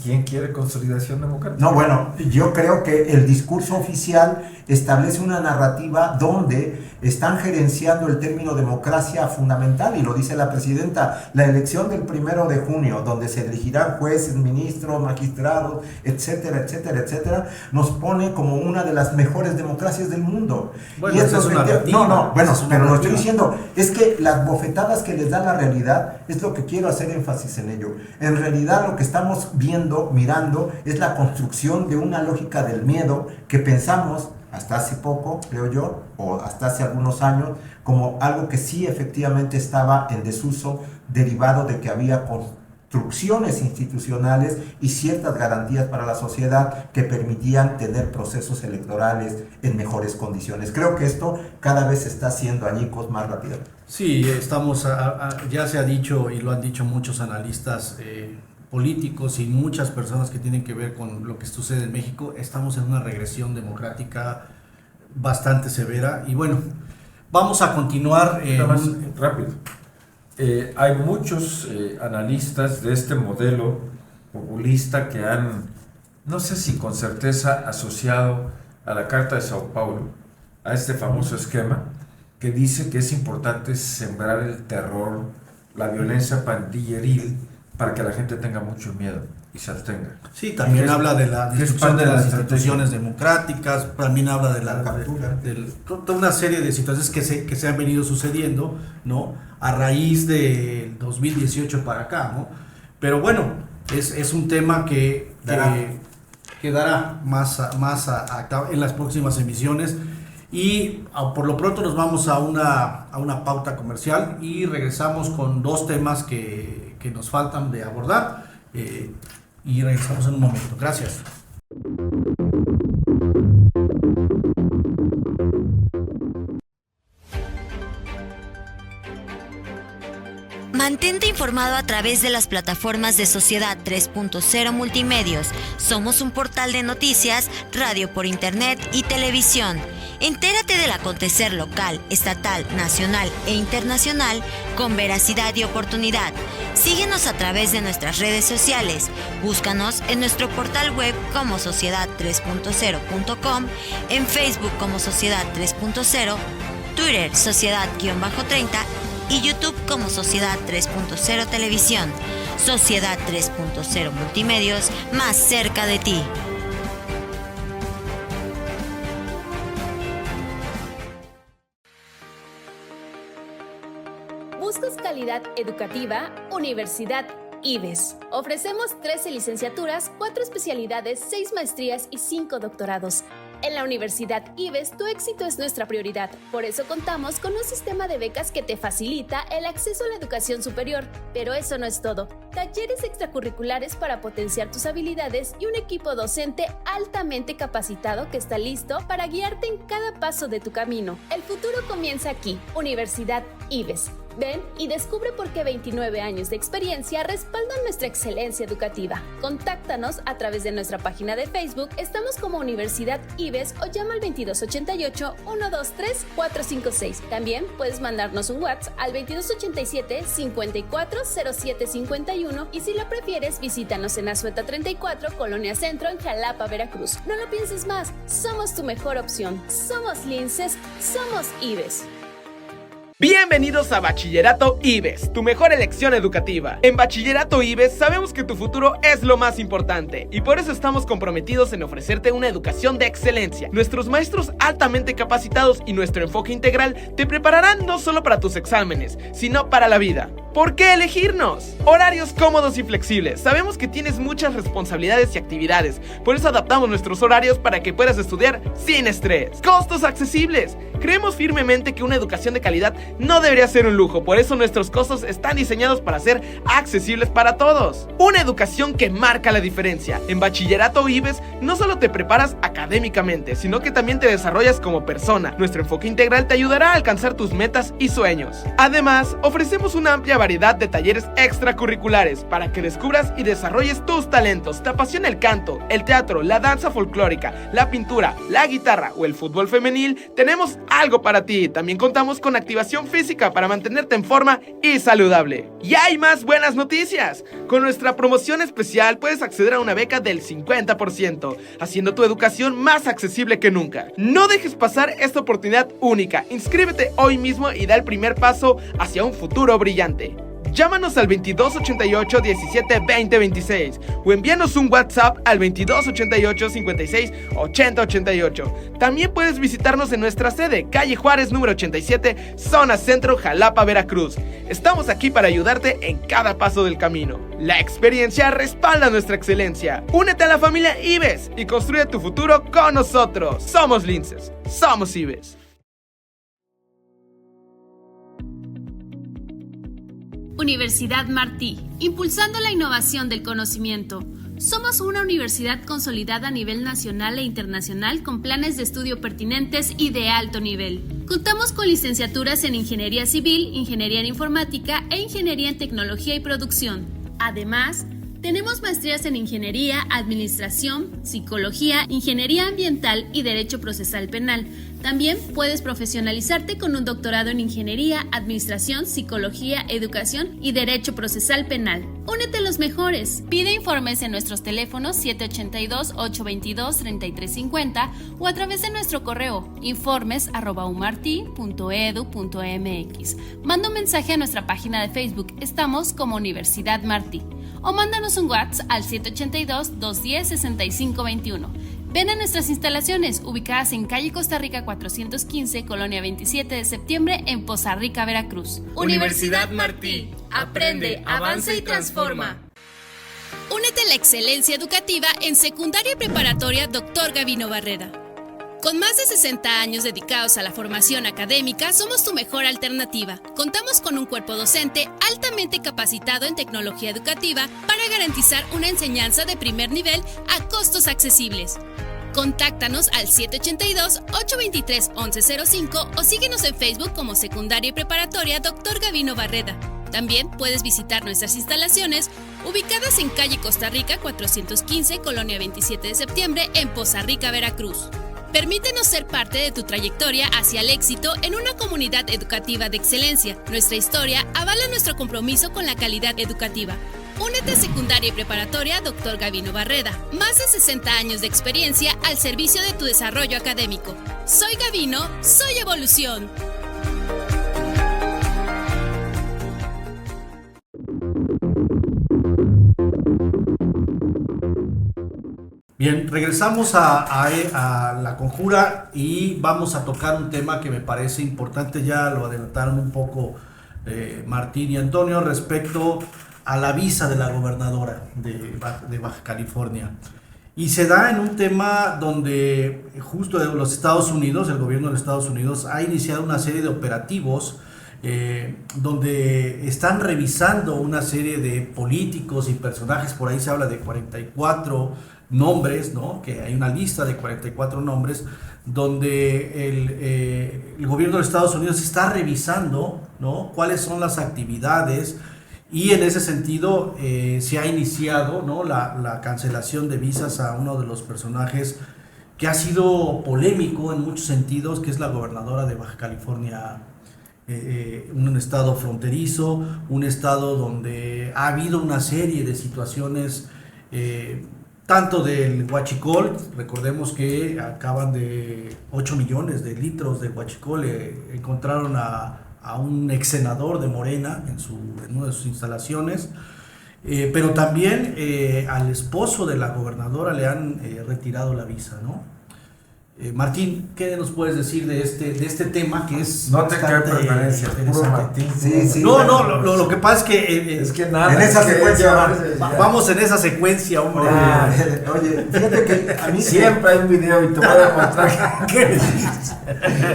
¿quién quiere consolidación democrática? No, bueno, yo creo que el discurso oficial establece una narrativa donde están gerenciando el término democracia fundamental, y lo dice la presidenta, la elección del 1 de junio, donde se elegirán jueces, ministros, magistrados, etcétera, etcétera, etcétera, nos pone como una de las mejores democracias del mundo. Bueno, y eso es una narrativa. Pero lo estoy diciendo, es que las bofetadas que les da la realidad es lo que quiero hacer énfasis en ello. En realidad lo que estamos mirando, es la construcción de una lógica del miedo que pensamos hasta hace poco, creo yo, o hasta hace algunos años, como algo que sí efectivamente estaba en desuso, derivado de que había construcciones institucionales y ciertas garantías para la sociedad que permitían tener procesos electorales en mejores condiciones. Creo que esto cada vez se está haciendo añicos más rápido. Sí, ya se ha dicho y lo han dicho muchos analistas políticos y muchas personas que tienen que ver con lo que sucede en México. Estamos en una regresión democrática bastante severa, y bueno, vamos a continuar. Rápido. Hay muchos analistas de este modelo populista que han, no sé si con certeza, asociado a la Carta de Sao Paulo, a este famoso esquema que dice que es importante sembrar el terror, la violencia pandilleril, para que la gente tenga mucho miedo y se abstenga. Sí, también habla de la destrucción de las instituciones democráticas, también habla de la captura, de toda una serie de situaciones que se han venido sucediendo, ¿no? a raíz del 2018 para acá, ¿no? Pero bueno, es un tema que quedará más en las próximas emisiones. Y por lo pronto nos vamos a una pauta comercial y regresamos con dos temas que nos faltan de abordar. Y regresamos en un momento. Gracias. Mantente informado a través de las plataformas de Sociedad 3.0 Multimedios. Somos un portal de noticias, radio por internet y televisión. Entérate del acontecer local, estatal, nacional e internacional con veracidad y oportunidad. Síguenos a través de nuestras redes sociales. Búscanos en nuestro portal web como sociedad3.0.com, en Facebook como Sociedad 3.0, Twitter Sociedad-30 y YouTube como Sociedad 3.0 Televisión. Sociedad 3.0 Multimedios, más cerca de ti. ¿Buscas calidad educativa? Universidad IBES. Ofrecemos 13 licenciaturas, 4 especialidades, 6 maestrías y 5 doctorados. En la Universidad IBES, tu éxito es nuestra prioridad. Por eso contamos con un sistema de becas que te facilita el acceso a la educación superior. Pero eso no es todo. Talleres extracurriculares para potenciar tus habilidades y un equipo docente altamente capacitado que está listo para guiarte en cada paso de tu camino. El futuro comienza aquí, Universidad IBES. Ven y descubre por qué 29 años de experiencia respaldan nuestra excelencia educativa. Contáctanos a través de nuestra página de Facebook. Estamos como Universidad IBES o llama al 2288-123-456. También puedes mandarnos un WhatsApp al 2287-540751 y si lo prefieres, visítanos en Azueta 34, Colonia Centro, en Jalapa, Veracruz. No lo pienses más, somos tu mejor opción. Somos Linces, somos IBES. Bienvenidos a Bachillerato IBES, tu mejor elección educativa. En Bachillerato IBES sabemos que tu futuro es lo más importante y por eso estamos comprometidos en ofrecerte una educación de excelencia. Nuestros maestros altamente capacitados y nuestro enfoque integral te prepararán no solo para tus exámenes, sino para la vida. ¿Por qué elegirnos? Horarios cómodos y flexibles. Sabemos que tienes muchas responsabilidades y actividades, por eso adaptamos nuestros horarios para que puedas estudiar sin estrés. Costos accesibles. Creemos firmemente que una educación de calidad no debería ser un lujo, por eso nuestros costos están diseñados para ser accesibles para todos. Una educación que marca la diferencia. En Bachillerato IBES no solo te preparas académicamente, sino que también te desarrollas como persona. Nuestro enfoque integral te ayudará a alcanzar tus metas y sueños. Además, ofrecemos una amplia variedad de talleres extracurriculares para que descubras y desarrolles tus talentos. ¿Te apasiona el canto, el teatro, la danza folclórica, la pintura, la guitarra o el fútbol femenil? Tenemos algo para ti. También contamos con activación física para mantenerte en forma y saludable. Y hay más buenas noticias. Con nuestra promoción especial puedes acceder a una beca del 50%, haciendo tu educación más accesible que nunca. No dejes pasar esta oportunidad única. Inscríbete hoy mismo y da el primer paso hacia un futuro brillante. Llámanos al 2288 17 20 26 o envíanos un WhatsApp al 2288 56 80 88. También puedes visitarnos en nuestra sede, calle Juárez número 87, zona centro, Jalapa, Veracruz. Estamos aquí para ayudarte en cada paso del camino. La experiencia respalda nuestra excelencia. Únete a la familia IBES y construye tu futuro con nosotros. Somos Linces, somos IBES. Universidad Martí, impulsando la innovación del conocimiento. Somos una universidad consolidada a nivel nacional e internacional con planes de estudio pertinentes y de alto nivel. Contamos con licenciaturas en Ingeniería Civil, Ingeniería en Informática e Ingeniería en Tecnología y Producción. Además, tenemos maestrías en Ingeniería, Administración, Psicología, Ingeniería Ambiental y Derecho Procesal Penal. También puedes profesionalizarte con un doctorado en Ingeniería, Administración, Psicología, Educación y Derecho Procesal Penal. ¡Únete a los mejores! Pide informes en nuestros teléfonos 782-822-3350 o a través de nuestro correo informes@umarti.edu.mx. Manda un mensaje a nuestra página de Facebook. Estamos como Universidad Martí. O mándanos un WhatsApp al 782-210-6521. Ven a nuestras instalaciones, ubicadas en calle Costa Rica 415, Colonia 27 de septiembre, en Poza Rica, Veracruz. Universidad Martí. Aprende, avanza y transforma. Únete a la excelencia educativa en secundaria y preparatoria Dr. Gavino Barreda. Con más de 60 años dedicados a la formación académica, somos tu mejor alternativa. Contamos con un cuerpo docente altamente capacitado en tecnología educativa para garantizar una enseñanza de primer nivel a costos accesibles. Contáctanos al 782-823-1105 o síguenos en Facebook como Secundaria y Preparatoria Dr. Gavino Barreda. También puedes visitar nuestras instalaciones ubicadas en calle Costa Rica 415, Colonia 27 de septiembre, en Poza Rica, Veracruz. Permítenos ser parte de tu trayectoria hacia el éxito en una comunidad educativa de excelencia. Nuestra historia avala nuestro compromiso con la calidad educativa. Únete a Secundaria y Preparatoria Dr. Gavino Barreda. Más de 60 años de experiencia al servicio de tu desarrollo académico. Soy Gavino, soy evolución. Bien, regresamos a La Conjura y vamos a tocar un tema que me parece importante, ya lo adelantaron un poco Martín y Antonio, respecto a la visa de la gobernadora de Baja California. Y se da en un tema donde justo de los Estados Unidos, el gobierno de los Estados Unidos ha iniciado una serie de operativos donde están revisando una serie de políticos y personajes. Por ahí se habla de 44 nombres, ¿no? Que hay una lista de 44 nombres donde el gobierno de Estados Unidos está revisando, ¿no? Cuáles son las actividades, y en ese sentido se ha iniciado, ¿no? la cancelación de visas a uno de los personajes que ha sido polémico en muchos sentidos, que es la gobernadora de Baja California, un estado fronterizo, un estado donde ha habido una serie de situaciones, tanto del huachicol. Recordemos que acaban de 8 millones de litros de huachicol, encontraron a un ex senador de Morena en una de sus instalaciones, pero también al esposo de la gobernadora le han retirado la visa, ¿no? Martín, ¿qué nos puedes decir de este tema que es No te cae bastante preferencia, puro interesante? Martín. Sí, No, bueno, lo que pasa es que Es que nada. En esa es que secuencia ya- van. ya- vamos en esa secuencia, hombre. Oye, fíjate que a mí Siempre hay un video y te voy a demostrar que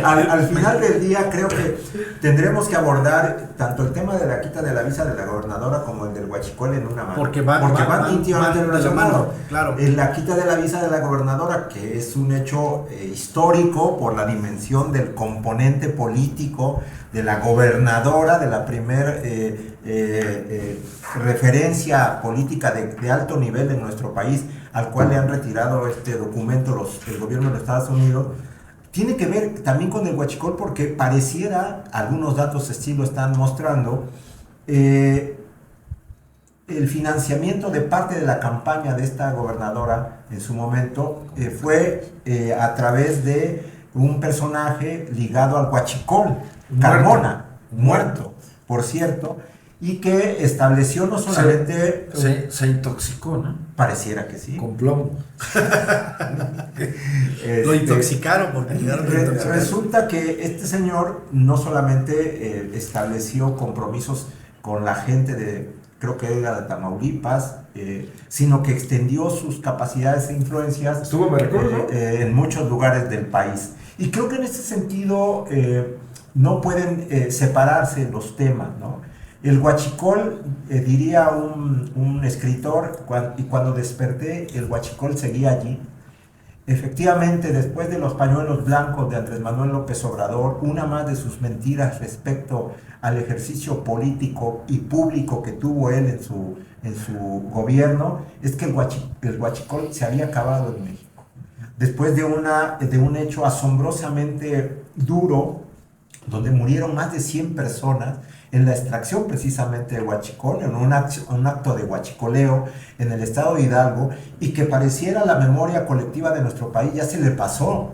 al final del día creo que tendremos que abordar tanto el tema de la quita de la visa de la gobernadora como el del huachicol en una mano. Porque van íntimamente de la relacionados. mano, claro. La quita de la visa de la gobernadora, que es un hecho histórico por la dimensión del componente político de la gobernadora, de la primer referencia política de alto nivel en nuestro país, al cual le han retirado este documento el gobierno de los Estados Unidos. Tiene que ver también con el huachicol, porque pareciera, algunos datos así lo están mostrando, el financiamiento de parte de la campaña de esta gobernadora en su momento fue a través de un personaje ligado al huachicol, Carmona, muerto, por cierto, y que estableció no solamente... se intoxicó, ¿no? Pareciera que sí. Con plomo. Lo intoxicaron porque llegaron a intoxicar. Resulta que este señor no solamente estableció compromisos con la gente de, creo que era de Tamaulipas, sino que extendió sus capacidades e influencias Estuvo en Veracruz, ¿no? en muchos lugares del país. Y creo que en este sentido no pueden separarse los temas, ¿no? El huachicol, diría un escritor, y cuando desperté, el huachicol seguía allí. Efectivamente, después de los pañuelos blancos de Andrés Manuel López Obrador, una más de sus mentiras respecto al ejercicio político y público que tuvo él en su gobierno, es que el huachicol se había acabado en México. Después de un hecho asombrosamente duro, donde murieron más de 100 personas, en la extracción precisamente de huachicol, en un acto de huachicoleo en el estado de Hidalgo, y que pareciera la memoria colectiva de nuestro país ya se le pasó.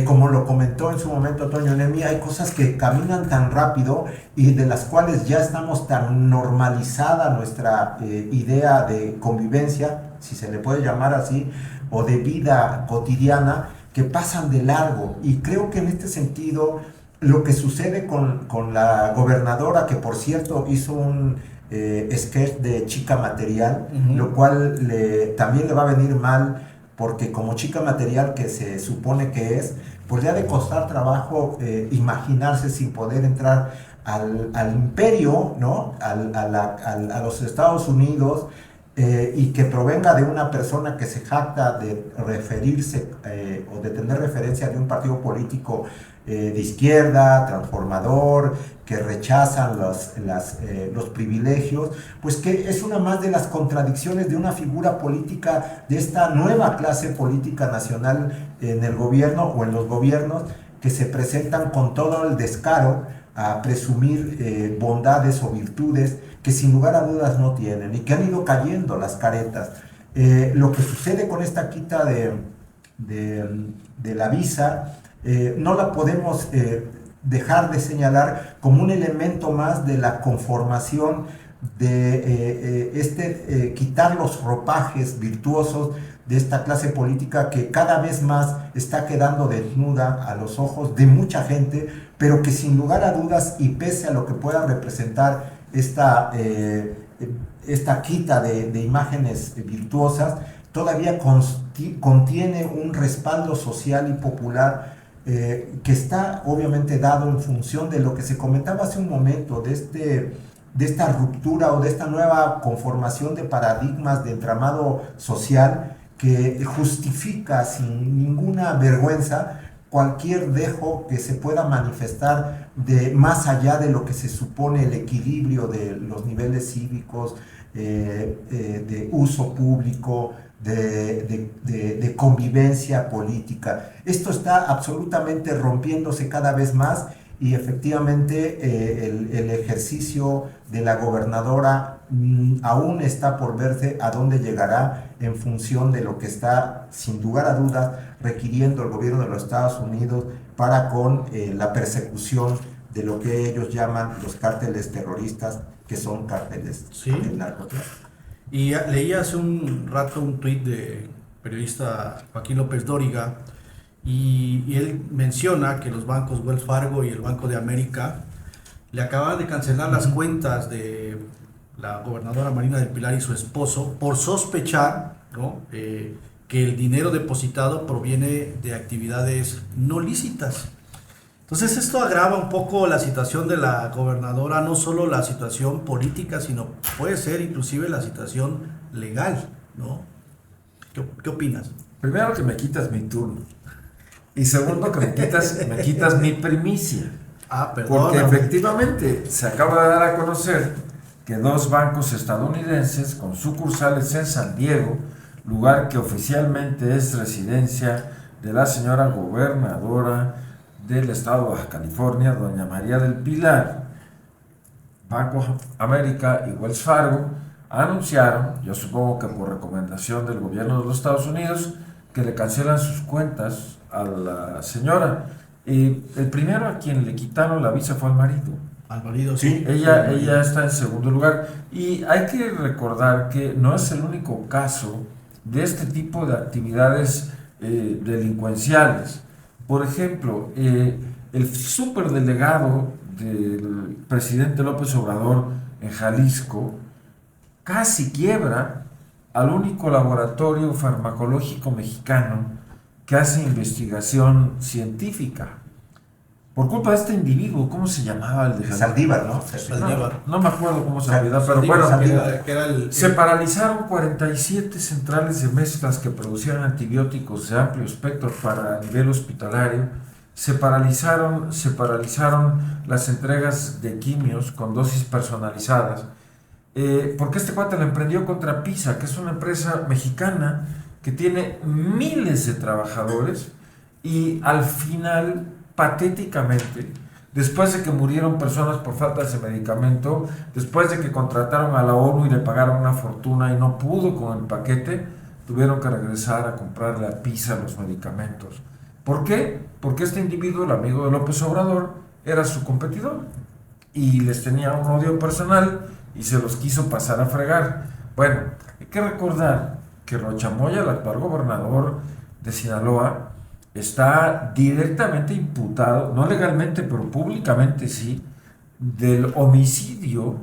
Como lo comentó en su momento Toño Nemi, hay cosas que caminan tan rápido y de las cuales ya estamos tan normalizada nuestra idea de convivencia, si se le puede llamar así, o de vida cotidiana, que pasan de largo. Y creo que en este sentido, lo que sucede con la gobernadora, que por cierto hizo un sketch de chica material, lo cual también le va a venir mal, porque como chica material que se supone que es, pues le ha de costar trabajo imaginarse sin poder entrar al imperio, ¿no? A los Estados Unidos, y que provenga de una persona que se jacta de referirse o de tener referencia de un partido político de izquierda, transformador, que rechazan los privilegios, pues que es una más de las contradicciones de una figura política de esta nueva clase política nacional en el gobierno o en los gobiernos, que se presentan con todo el descaro a presumir bondades o virtudes que sin lugar a dudas no tienen y que han ido cayendo las caretas. Lo que sucede con esta quita de la visa, no la podemos dejar de señalar como un elemento más de la conformación de quitar los ropajes virtuosos de esta clase política que cada vez más está quedando desnuda a los ojos de mucha gente, pero que sin lugar a dudas, y pese a lo que pueda representar esta quita de imágenes virtuosas, todavía contiene un respaldo social y popular que está obviamente dado en función de lo que se comentaba hace un momento, de esta ruptura o de esta nueva conformación de paradigmas de entramado social que justifica sin ninguna vergüenza cualquier dejo que se pueda manifestar de más allá de lo que se supone el equilibrio de los niveles cívicos, de uso público, de convivencia política. Esto está absolutamente rompiéndose cada vez más y efectivamente el ejercicio de la gobernadora aún está por verse a dónde llegará en función de lo que está sin lugar a dudas requiriendo el gobierno de los Estados Unidos para con la persecución de lo que ellos llaman los cárteles terroristas, que son cárteles del narcotráfico. Y leí hace un rato un tuit del periodista Joaquín López Dóriga y él menciona que los bancos Wells Fargo y el Banco de América le acaban de cancelar las cuentas de la gobernadora Marina del Pilar y su esposo por sospechar, ¿no?, que el dinero depositado proviene de actividades no lícitas. Entonces esto agrava un poco la situación de la gobernadora, no solo la situación política, sino puede ser inclusive la situación legal, ¿no? ¿Qué opinas? Primero, que me quitas mi turno. Y segundo, que me quitas mi primicia. Perdón. Porque efectivamente se acaba de dar a conocer que dos bancos estadounidenses con sucursales en San Diego, lugar que oficialmente es residencia de la señora gobernadora del estado de Baja California, doña María del Pilar, Banco América y Wells Fargo, anunciaron, yo supongo que por recomendación del gobierno de los Estados Unidos, que le cancelan sus cuentas a la señora. El primero a quien le quitaron la visa fue al marido. Al marido, sí. Ella está en segundo lugar. Y hay que recordar que no es el único caso de este tipo de actividades delincuenciales. Por ejemplo, el superdelegado del presidente López Obrador en Jalisco casi quiebra al único laboratorio farmacológico mexicano que hace investigación científica. Por culpa de este individuo, ¿cómo se llamaba el de Saldívar, ¿no? No me acuerdo cómo se llamaba, pero bueno, se paralizaron 47 centrales de mezclas que producían antibióticos de amplio espectro para nivel hospitalario. Se paralizaron las entregas de quimios con dosis personalizadas, porque este cuate lo emprendió contra PISA, que es una empresa mexicana que tiene miles de trabajadores, y al final, patéticamente, después de que murieron personas por falta de medicamento, después de que contrataron a la ONU y le pagaron una fortuna y no pudo con el paquete, tuvieron que regresar a comprarle a PISA los medicamentos. ¿Por qué? Porque este individuo, el amigo de López Obrador, era su competidor y les tenía un odio personal y se los quiso pasar a fregar. Bueno, hay que recordar que Rocha Moya, el actual gobernador de Sinaloa, está directamente imputado, no legalmente, pero públicamente sí, del homicidio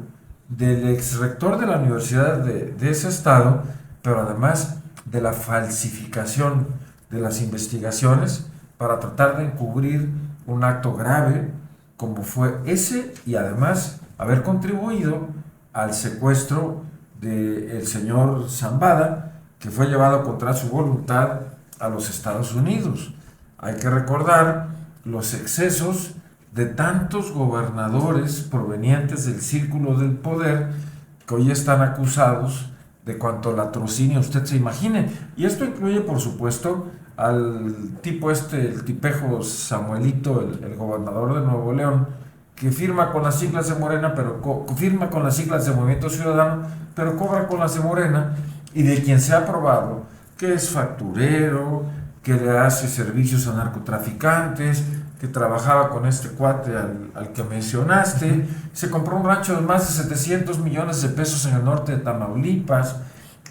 del exrector de la universidad de ese estado, pero además de la falsificación de las investigaciones para tratar de encubrir un acto grave como fue ese, y además haber contribuido al secuestro del señor Zambada, que fue llevado contra su voluntad a los Estados Unidos. Hay que recordar los excesos de tantos gobernadores provenientes del círculo del poder que hoy están acusados de cuanto latrocinio usted se imagine. Y esto incluye, por supuesto, al tipo el tipejo Samuelito, el gobernador de Nuevo León, que firma con las siglas de Morena, pero firma con las siglas de Movimiento Ciudadano, pero cobra con las de Morena, y de quien se ha probado que es facturero, que le hace servicios a narcotraficantes, que trabajaba con este cuate al que mencionaste, se compró un rancho de más de 700 millones de pesos en el norte de Tamaulipas,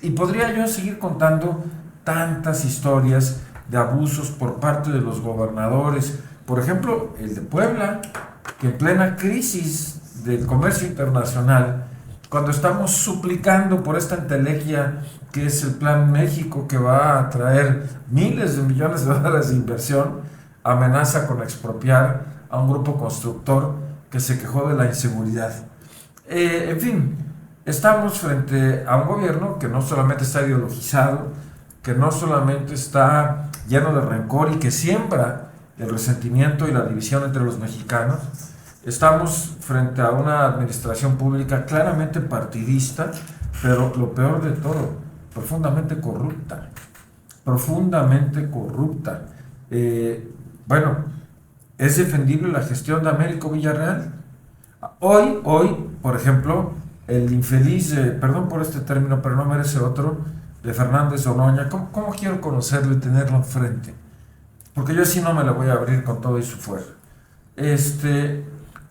y podría yo seguir contando tantas historias de abusos por parte de los gobernadores. Por ejemplo, el de Puebla, que en plena crisis del comercio internacional, cuando estamos suplicando por esta entelequia que es el Plan México, que va a traer miles de millones de dólares de inversión, amenaza con expropiar a un grupo constructor que se quejó de la inseguridad. En fin, estamos frente a un gobierno que no solamente está ideologizado, que no solamente está lleno de rencor y que siembra el resentimiento y la división entre los mexicanos. Estamos frente a una administración pública claramente partidista, pero lo peor de todo, profundamente corrupta. Profundamente corrupta. Bueno, ¿es defendible la gestión de Américo Villarreal? Hoy, por ejemplo, el infeliz, perdón por este término, pero no merece otro, de Fernández Oroña, ¿cómo quiero conocerlo y tenerlo enfrente? Porque yo así no me la voy a abrir con todo y su fuerza.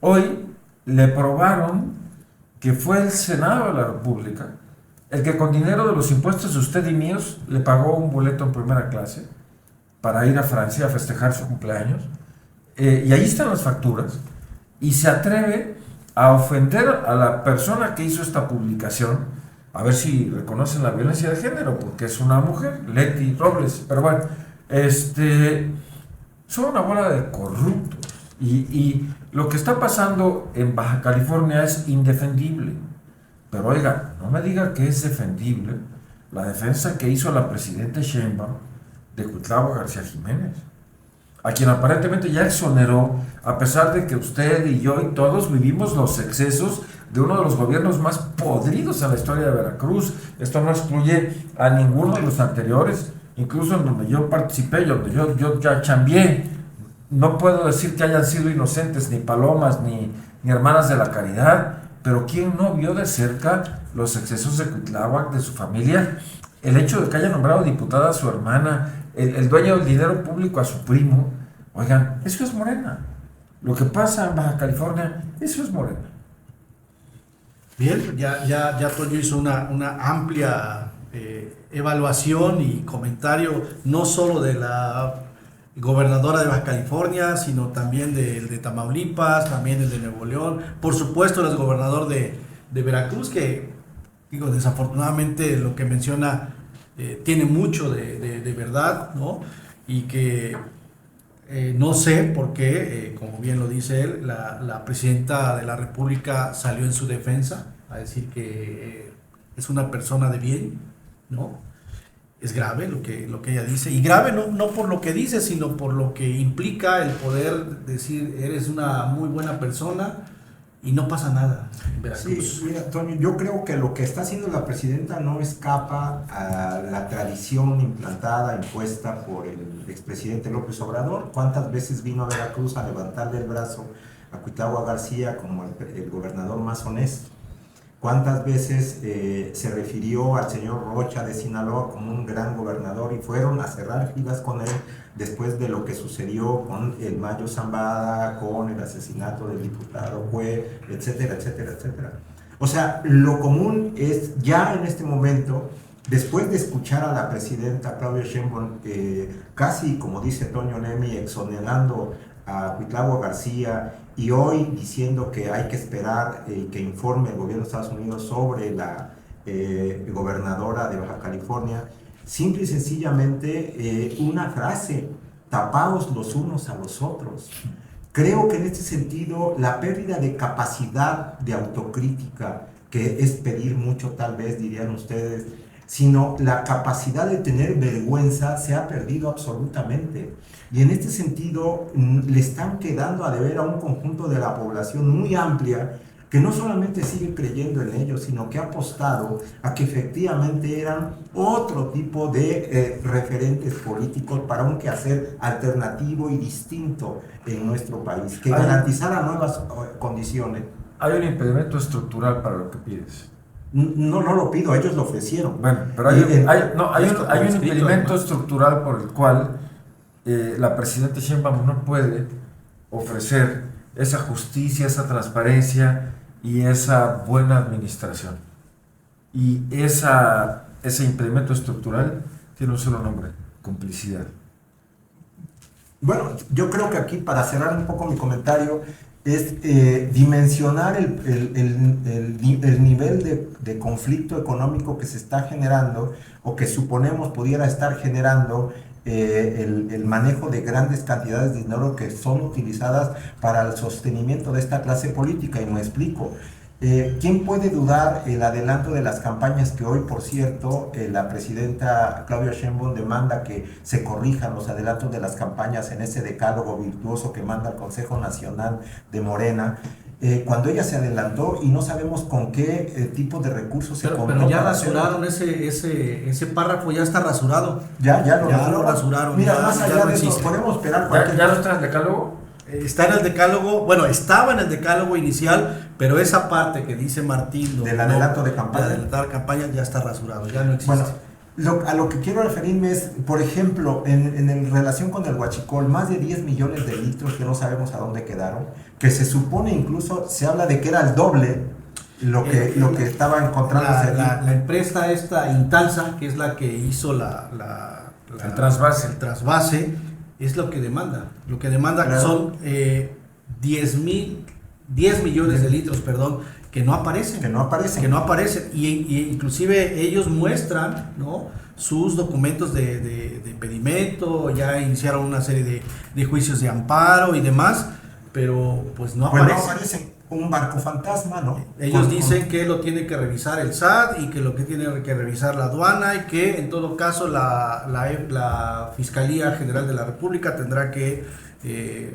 Hoy le probaron que fue el Senado de la República el que con dinero de los impuestos de usted y míos le pagó un boleto en primera clase para ir a Francia a festejar su cumpleaños, y ahí están las facturas, y se atreve a ofender a la persona que hizo esta publicación, a ver si reconocen la violencia de género, porque es una mujer, Leti Robles, pero bueno, son una bola de corruptos, y lo que está pasando en Baja California es indefendible. Pero oiga, no me diga que es defendible la defensa que hizo la presidenta Sheinbaum de Cuitlahua García Jiménez, a quien aparentemente ya exoneró, a pesar de que usted y yo y todos vivimos los excesos de uno de los gobiernos más podridos en la historia de Veracruz. Esto no excluye a ninguno de los anteriores, incluso en donde yo participé, donde yo ya chambié. No puedo decir que hayan sido inocentes, ni palomas, ni hermanas de la caridad, pero ¿quién no vio de cerca los excesos de Cuitláhuac, de su familia? El hecho de que haya nombrado diputada a su hermana, el dueño del dinero público a su primo. Oigan, eso es Morena. Lo que pasa en Baja California, eso es Morena. Bien, ya Toño hizo una amplia evaluación y comentario, no solo de la gobernadora de Baja California, sino también de Tamaulipas, también el de Nuevo León, por supuesto el gobernador de Veracruz, que digo, desafortunadamente lo que menciona tiene mucho de verdad, ¿no? Y que no sé por qué, como bien lo dice él, la presidenta de la República salió en su defensa a decir que es una persona de bien, ¿no? Es grave lo que ella dice, y grave no por lo que dice, sino por lo que implica el poder decir eres una muy buena persona y no pasa nada en Veracruz. Sí, mira, Toño, yo creo que lo que está haciendo la presidenta no escapa a la tradición implantada, impuesta por el expresidente López Obrador. ¿Cuántas veces vino a Veracruz a levantarle el brazo a Cuitlahua García como el gobernador más honesto? cuántas veces se refirió al señor Rocha de Sinaloa como un gran gobernador y fueron a cerrar filas con él después de lo que sucedió con el Mayo Zambada, con el asesinato del diputado Cue, etcétera, etcétera, etcétera. O sea, lo común es ya en este momento, después de escuchar a la presidenta Claudia Sheinbaum, casi como dice Toño Nemi, exonerando a Cuitlahua García y hoy diciendo que hay que esperar que informe el gobierno de Estados Unidos sobre la gobernadora de Baja California, simple y sencillamente una frase: tapaos los unos a los otros. Creo que en este sentido la pérdida de capacidad de autocrítica, que es pedir mucho tal vez, dirían ustedes, sino la capacidad de tener vergüenza se ha perdido absolutamente. Y en este sentido le están quedando a deber a un conjunto de la población muy amplia que no solamente sigue creyendo en ellos, sino que ha apostado a que efectivamente eran otro tipo de referentes políticos para un quehacer alternativo y distinto en nuestro país, que garantizara nuevas condiciones. Hay un impedimento estructural para lo que pides. No lo pido, ellos lo ofrecieron. Bueno, pero hay un impedimento estructural por el cual la presidenta Sheinbaum no puede ofrecer esa justicia, esa transparencia y esa buena administración. Y ese impedimento estructural tiene un solo nombre: complicidad. Bueno, yo creo que aquí, para cerrar un poco mi comentario, es dimensionar el nivel de conflicto económico que se está generando o que suponemos pudiera estar generando el manejo de grandes cantidades de dinero que son utilizadas para el sostenimiento de esta clase política. Y me explico. ¿Quién puede dudar el adelanto de las campañas que hoy, por cierto, la presidenta Claudia Sheinbaum demanda que se corrijan los adelantos de las campañas en ese decálogo virtuoso que manda el Consejo Nacional de Morena? Cuando ella se adelantó y no sabemos con qué tipo de recursos se contó. Pero ya rasuraron ese párrafo, ya está rasurado. Ya lo rasuraron. Mira, ya, más allá de eso, podemos esperar cualquier... ¿Ya no está en el decálogo? Está en el decálogo, bueno, estaba en el decálogo inicial, pero esa parte que dice Martín del adelanto de campaña, de adelantar campaña, ya está rasurado, ya no existe. Bueno, a lo que quiero referirme es, por ejemplo, en relación con el huachicol, más de 10 millones de litros que no sabemos a dónde quedaron, que se supone, incluso se habla de que era el doble lo que estaba encontrándose aquí. La empresa esta Intalsa, que es la que hizo el trasvase, es lo que demanda. Lo que demanda, claro, son 10 millones de litros, que no aparecen. Y inclusive ellos muestran, ¿no?, sus documentos de pedimento, ya iniciaron una serie de juicios de amparo y demás, pero pues no aparecen. Un barco fantasma, ¿no? Ellos dicen que lo tiene que revisar el SAT y que lo que tiene que revisar la aduana y que en todo caso la Fiscalía General de la República tendrá que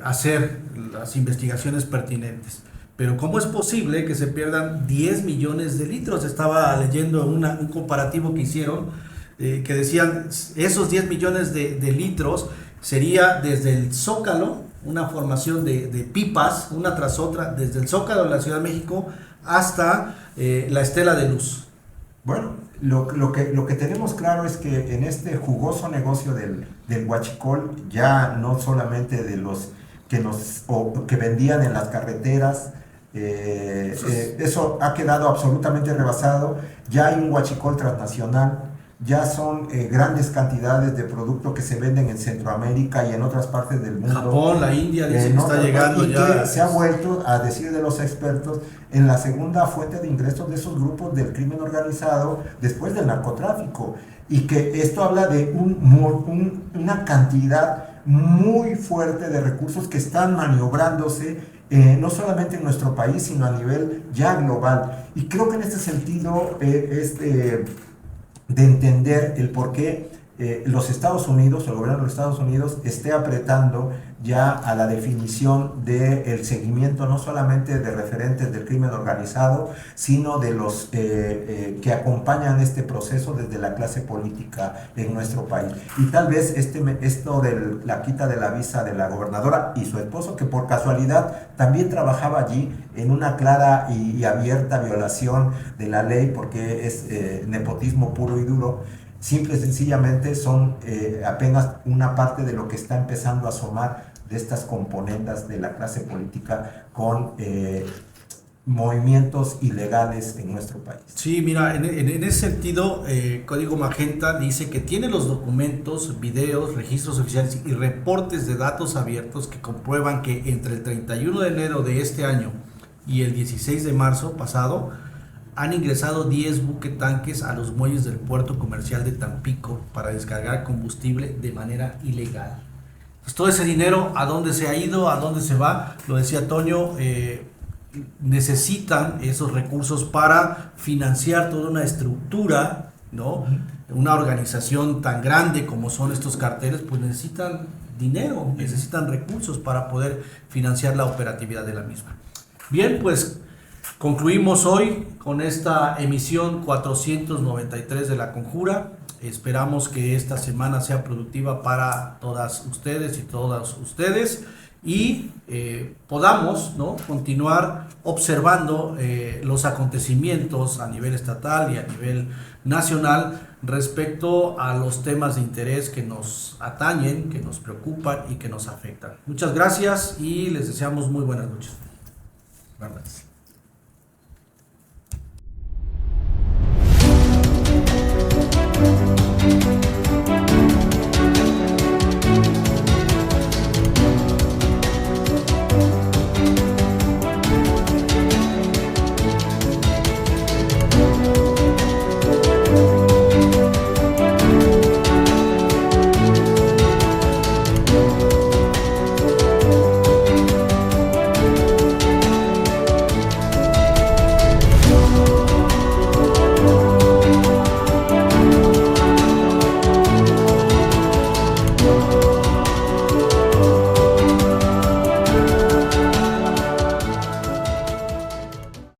hacer las investigaciones pertinentes. Pero ¿cómo es posible que se pierdan 10 millones de litros? Estaba leyendo un comparativo que hicieron, que decían esos 10 millones de litros sería desde el Zócalo, una formación de pipas, una tras otra, desde el Zócalo de la Ciudad de México hasta la Estela de Luz. Bueno, lo que tenemos claro es que en este jugoso negocio del huachicol, ya no solamente de los que vendían en las carreteras, eso ha quedado absolutamente rebasado. Ya hay un huachicol transnacional, ya son grandes cantidades de producto que se venden en Centroamérica y en otras partes del mundo. Japón, la India, dice que está llegando ya. Que se ha vuelto, a decir de los expertos, en la segunda fuente de ingresos de esos grupos del crimen organizado después del narcotráfico. Y que esto habla de una cantidad muy fuerte de recursos que están maniobrándose no solamente en nuestro país, sino a nivel ya global. Y creo que en este sentido de entender el por qué los Estados Unidos, el gobierno de los Estados Unidos, esté apretando ya a la definición del seguimiento no solamente de referentes del crimen organizado, sino de los que acompañan este proceso desde la clase política en nuestro país. Y tal vez esto de la quita de la visa de la gobernadora y su esposo, que por casualidad también trabajaba allí, en una clara y abierta violación de la ley, porque es nepotismo puro y duro. Simple y sencillamente son apenas una parte de lo que está empezando a asomar de estas componendas de la clase política con movimientos ilegales en nuestro país. Sí, mira, en ese sentido, Código Magenta dice que tiene los documentos, videos, registros oficiales y reportes de datos abiertos que comprueban que entre el 31 de enero de este año y el 16 de marzo pasado han ingresado 10 buquetanques a los muelles del puerto comercial de Tampico para descargar combustible de manera ilegal. Pues todo ese dinero, ¿a dónde se ha ido? ¿A dónde se va? Lo decía Toño, necesitan esos recursos para financiar toda una estructura, ¿no? Una organización tan grande como son estos carteles, pues necesitan dinero, necesitan recursos para poder financiar la operatividad de la misma. Bien, pues concluimos hoy con esta emisión 493 de La Conjura. Esperamos que esta semana sea productiva para todas ustedes y todas ustedes, y podamos, ¿no?, continuar observando los acontecimientos a nivel estatal y a nivel nacional respecto a los temas de interés que nos atañen, que nos preocupan y que nos afectan. Muchas gracias y les deseamos muy buenas noches. Gracias.